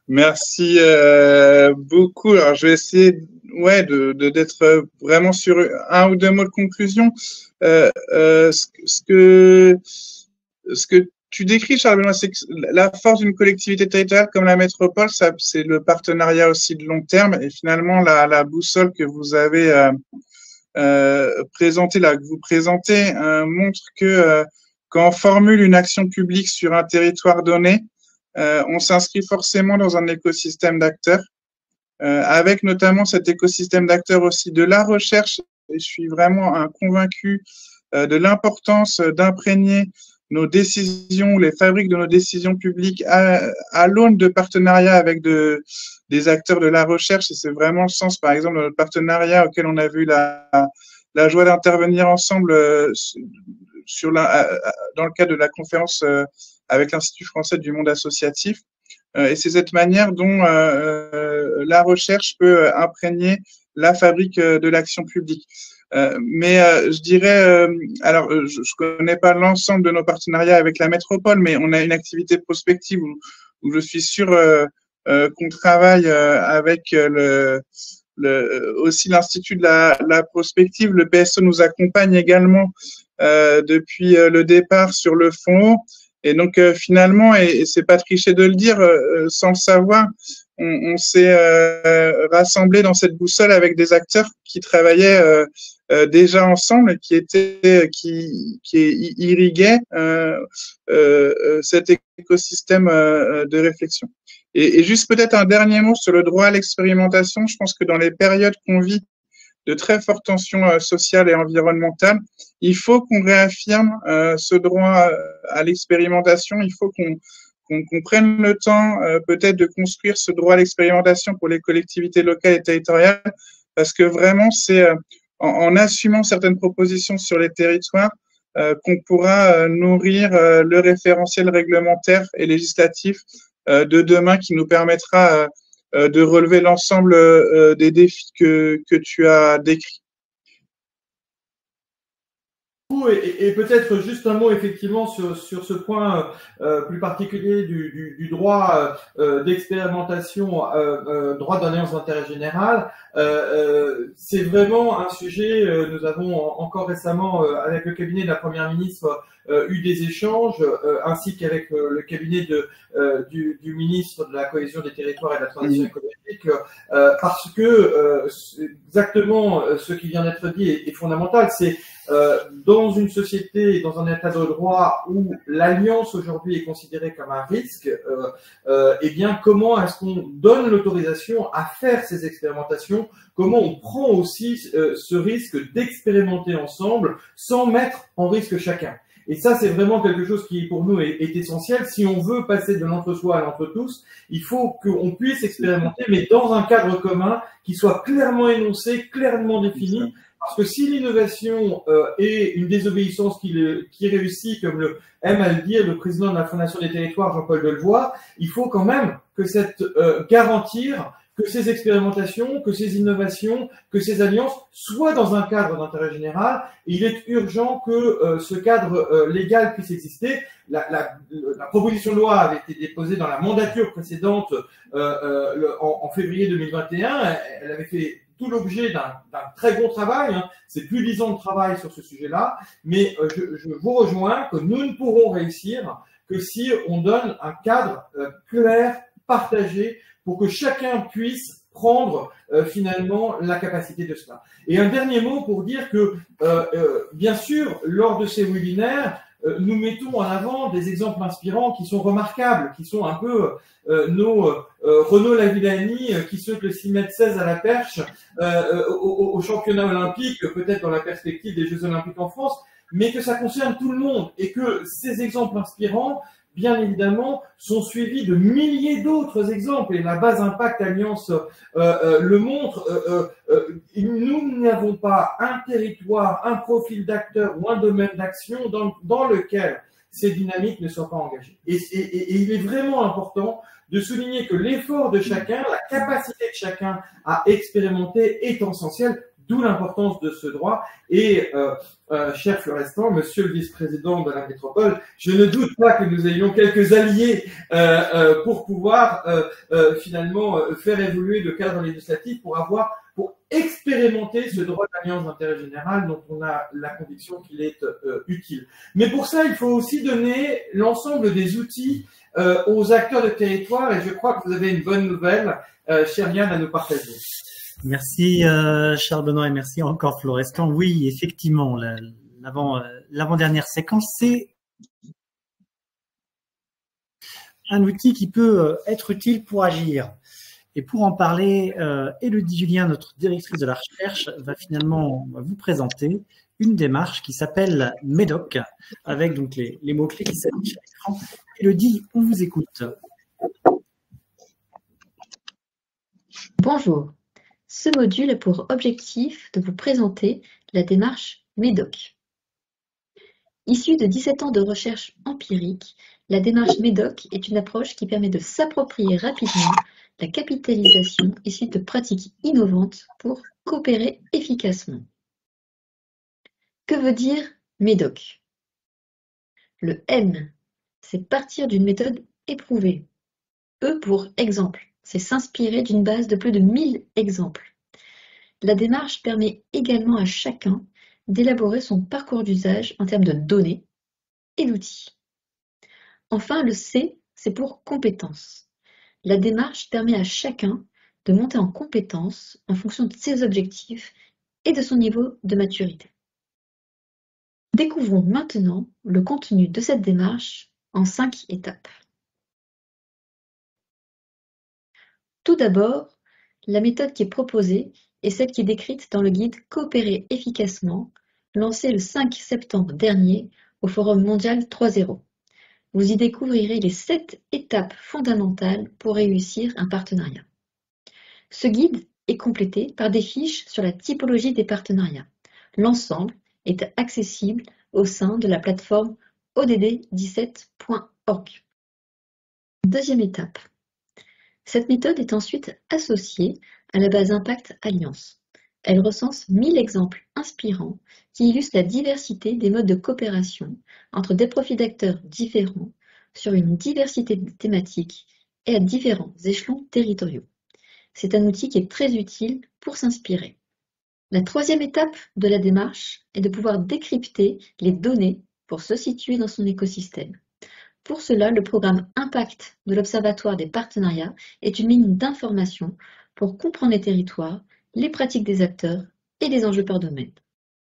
Merci beaucoup. Alors, je vais essayer d'être vraiment sur 1 ou 2 mots de conclusion. Ce que tu décris, Charles Benoît, c'est que la force d'une collectivité territoriale comme la métropole, c'est le partenariat aussi de long terme. Et finalement, la boussole que vous avez présentée, là, que vous présentez, montre que quand on formule une action publique sur un territoire donné, on s'inscrit forcément dans un écosystème d'acteurs, avec notamment cet écosystème d'acteurs aussi de la recherche. Et je suis vraiment convaincu de l'importance d'imprégner nos décisions, les fabriques de nos décisions publiques à l'aune de partenariats avec des acteurs de la recherche. Et c'est vraiment le sens, par exemple, de notre partenariat auquel on a vu la joie d'intervenir ensemble dans le cadre de la conférence avec l'Institut français du monde associatif. Et c'est cette manière dont la recherche peut imprégner la fabrique de l'action publique. Mais je dirais, alors je connais pas l'ensemble de nos partenariats avec la métropole, mais on a une activité prospective où je suis sûr qu'on travaille avec aussi l'Institut de la prospective. Le PSE nous accompagne également depuis le départ sur le fond. Et donc finalement, et c'est pas triché de le dire, sans le savoir, on s'est rassemblé dans cette boussole avec des acteurs qui travaillaient déjà ensemble, qui irriguaient cet écosystème de réflexion. Et juste peut-être un dernier mot sur le droit à l'expérimentation. Je pense que dans les périodes qu'on vit de très fortes tensions sociales et environnementales, il faut qu'on réaffirme ce droit à l'expérimentation. Il faut qu'on prenne le temps peut-être de construire ce droit à l'expérimentation pour les collectivités locales et territoriales, parce que vraiment, c'est en assumant certaines propositions sur les territoires qu'on pourra nourrir le référentiel réglementaire et législatif de demain qui nous permettra de relever l'ensemble des défis que tu as décrits. Et peut-être juste un mot effectivement sur ce point plus particulier du droit d'expérimentation, droit d'alliance d'intérêt général. C'est vraiment un sujet, nous avons encore récemment avec le cabinet de la Première ministre eu des échanges, ainsi qu'avec le cabinet du ministre de la Cohésion des Territoires et de la Transition écologique, parce que exactement ce qui vient d'être dit est fondamental. C'est dans une société, dans un état de droit où l'alliance aujourd'hui est considérée comme un risque, eh bien, comment est-ce qu'on donne l'autorisation à faire ces expérimentations? Comment on prend aussi ce risque d'expérimenter ensemble sans mettre en risque chacun? Et ça, c'est vraiment quelque chose qui, pour nous, est essentiel. Si on veut passer de l'entre-soi à l'entre-tous, il faut qu'on puisse expérimenter, mais dans un cadre commun qui soit clairement énoncé, clairement défini. Parce que si l'innovation est une désobéissance qui réussit, comme aime à le dire le président de la Fondation des territoires, Jean-Paul Delevoye, il faut quand même que garantir que ces expérimentations, que ces innovations, que ces alliances soient dans un cadre d'intérêt général. Et il est urgent que ce cadre légal puisse exister. La proposition de loi avait été déposée dans la mandature précédente en février 2021. Elle avait fait tout l'objet d'un très bon travail, hein. C'est plus de 10 ans de travail sur ce sujet-là, mais je vous rejoins que nous ne pourrons réussir que si on donne un cadre clair, partagé, pour que chacun puisse prendre finalement la capacité de cela. Et un dernier mot pour dire que, bien sûr, lors de ces webinaires, nous mettons en avant des exemples inspirants qui sont remarquables, qui sont un peu nos Renaud Lavillani qui saute le 6,16 m à la perche au championnat olympique, peut-être dans la perspective des Jeux olympiques en France, mais que ça concerne tout le monde et que ces exemples inspirants, bien évidemment, sont suivis de milliers d'autres exemples. Et la base Impact Alliance le montre. Nous n'avons pas un territoire, un profil d'acteur ou un domaine d'action dans lequel ces dynamiques ne soient pas engagées. Et il est vraiment important de souligner que l'effort de chacun, la capacité de chacun à expérimenter est essentielle, d'où l'importance de ce droit. Et cher Florestan, monsieur le vice-président de la métropole, je ne doute pas que nous ayons quelques alliés pour pouvoir finalement faire évoluer le cadre législatif pour expérimenter ce droit d'alliance d'intérêt général dont on a la conviction qu'il est utile. Mais pour ça, il faut aussi donner l'ensemble des outils aux acteurs de territoire, et je crois que vous avez une bonne nouvelle, cher Yann, à nous partager. Merci Charles Benoît et merci encore Florestan. Oui, effectivement, l'avant-dernière séquence, c'est un outil qui peut être utile pour agir. Et pour en parler, Élodie Julien, notre directrice de la recherche, va finalement vous présenter une démarche qui s'appelle MEDOC, avec donc les mots-clés qui s'affichent à l'écran. Élodie, on vous écoute. Bonjour. Ce module a pour objectif de vous présenter la démarche MEDOC. Issue de 17 ans de recherche empirique, la démarche MEDOC est une approche qui permet de s'approprier rapidement la capitalisation issue de pratiques innovantes pour coopérer efficacement. Que veut dire MEDOC? Le M, c'est partir d'une méthode éprouvée. E pour exemple. C'est s'inspirer d'une base de plus de 1000 exemples. La démarche permet également à chacun d'élaborer son parcours d'usage en termes de données et d'outils. Enfin, le C, c'est pour compétences. La démarche permet à chacun de monter en compétences en fonction de ses objectifs et de son niveau de maturité. Découvrons maintenant le contenu de cette démarche en 5 étapes. Tout d'abord, la méthode qui est proposée est celle qui est décrite dans le guide Coopérer efficacement, lancé le 5 septembre dernier au Forum mondial 3.0. Vous y découvrirez les 7 étapes fondamentales pour réussir un partenariat. Ce guide est complété par des fiches sur la typologie des partenariats. L'ensemble est accessible au sein de la plateforme odd17.org. Deuxième étape. Cette méthode est ensuite associée à la base Impact Alliance. Elle recense 1000 exemples inspirants qui illustrent la diversité des modes de coopération entre des profils d'acteurs différents sur une diversité de thématiques et à différents échelons territoriaux. C'est un outil qui est très utile pour s'inspirer. La troisième étape de la démarche est de pouvoir décrypter les données pour se situer dans son écosystème. Pour cela, le programme Impact de l'Observatoire des partenariats est une mine d'informations pour comprendre les territoires, les pratiques des acteurs et les enjeux par domaine.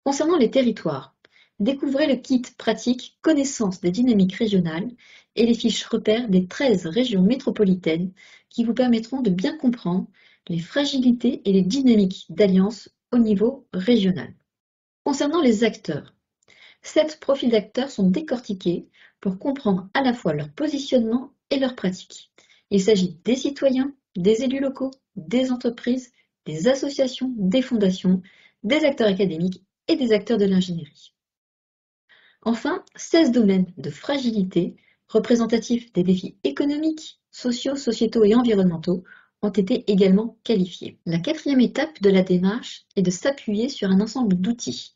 Concernant les territoires, découvrez le kit pratique Connaissance des dynamiques régionales et les fiches repères des 13 régions métropolitaines qui vous permettront de bien comprendre les fragilités et les dynamiques d'alliance au niveau régional. Concernant les acteurs, 7 profils d'acteurs sont décortiqués pour comprendre à la fois leur positionnement et leurs pratiques. Il s'agit des citoyens, des élus locaux, des entreprises, des associations, des fondations, des acteurs académiques et des acteurs de l'ingénierie. Enfin, 16 domaines de fragilité représentatifs des défis économiques, sociaux, sociétaux et environnementaux ont été également qualifiés. La quatrième étape de la démarche est de s'appuyer sur un ensemble d'outils.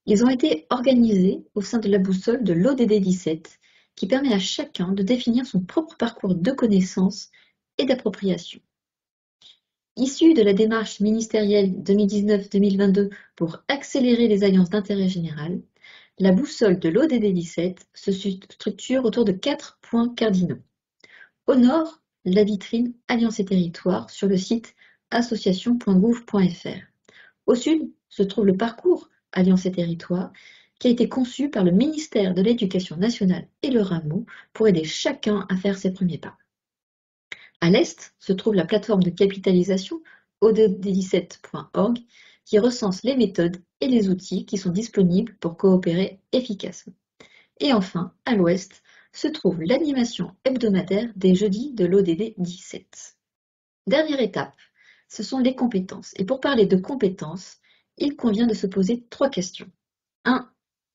Ils ont été organisés au sein de la boussole de l'ODD17 qui permet à chacun de définir son propre parcours de connaissance et d'appropriation. Issu de la démarche ministérielle 2019-2022 pour accélérer les alliances d'intérêt général, la boussole de l'ODD17 se structure autour de 4 points cardinaux. Au nord, la vitrine Alliances et territoires sur le site association.gouv.fr. Au sud se trouve le parcours Alliances et territoires qui a été conçu par le ministère de l'Éducation nationale et le Rameau pour aider chacun à faire ses premiers pas. À l'est se trouve la plateforme de capitalisation odd17.org qui recense les méthodes et les outils qui sont disponibles pour coopérer efficacement. Et enfin, à l'ouest, se trouve l'animation hebdomadaire des jeudis de l'ODD17. Dernière étape, ce sont les compétences. Et pour parler de compétences, il convient de se poser 3 questions. 1.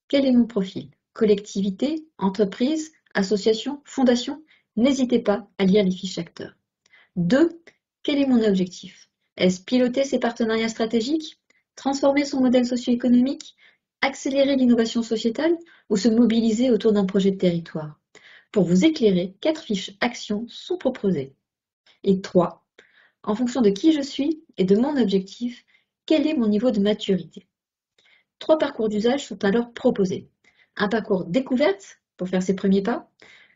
Quel est mon profil? Collectivité, entreprise, association, fondation? N'hésitez pas à lire les fiches acteurs. 2. Quel est mon objectif? Est-ce piloter ses partenariats stratégiques? Transformer son modèle socio-économique? Accélérer l'innovation sociétale? Ou se mobiliser autour d'un projet de territoire? Pour vous éclairer, 4 fiches actions sont proposées. Et 3. En fonction de qui je suis et de mon objectif, quel est mon niveau de maturité? 3 parcours d'usage sont alors proposés. Un parcours découverte pour faire ses premiers pas,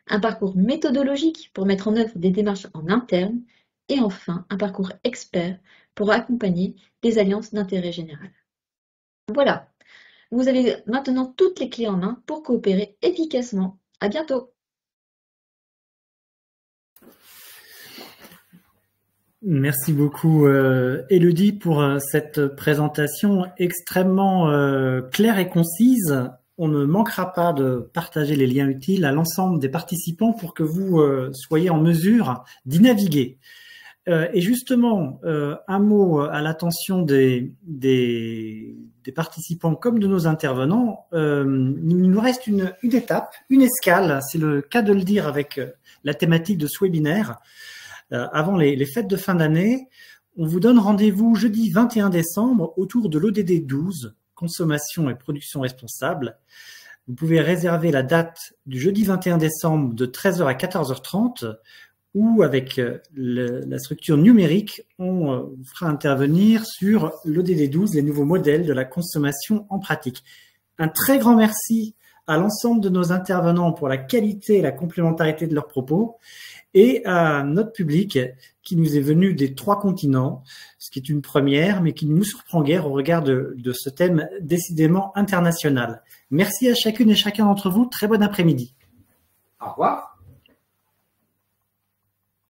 un parcours méthodologique pour mettre en œuvre des démarches en interne et enfin un parcours expert pour accompagner les alliances d'intérêt général. Voilà, vous avez maintenant toutes les clés en main pour coopérer efficacement. À bientôt! Merci beaucoup Élodie pour cette présentation extrêmement claire et concise. On ne manquera pas de partager les liens utiles à l'ensemble des participants pour que vous soyez en mesure d'y naviguer. Et justement, un mot à l'attention des participants comme de nos intervenants. Il nous reste une étape, une escale, c'est le cas de le dire avec la thématique de ce webinaire. Avant les fêtes de fin d'année, on vous donne rendez-vous jeudi 21 décembre autour de l'ODD 12, consommation et production responsable. Vous pouvez réserver la date du jeudi 21 décembre de 13h à 14h30 où avec la structure numérique, on vous fera intervenir sur l'ODD12, les nouveaux modèles de la consommation en pratique. Un très grand merci à l'ensemble de nos intervenants pour la qualité et la complémentarité de leurs propos et à notre public qui nous est venu des 3 continents, ce qui est une première, mais qui ne nous surprend guère au regard de ce thème décidément international. Merci à chacune et chacun d'entre vous. Très bon après-midi. Au revoir.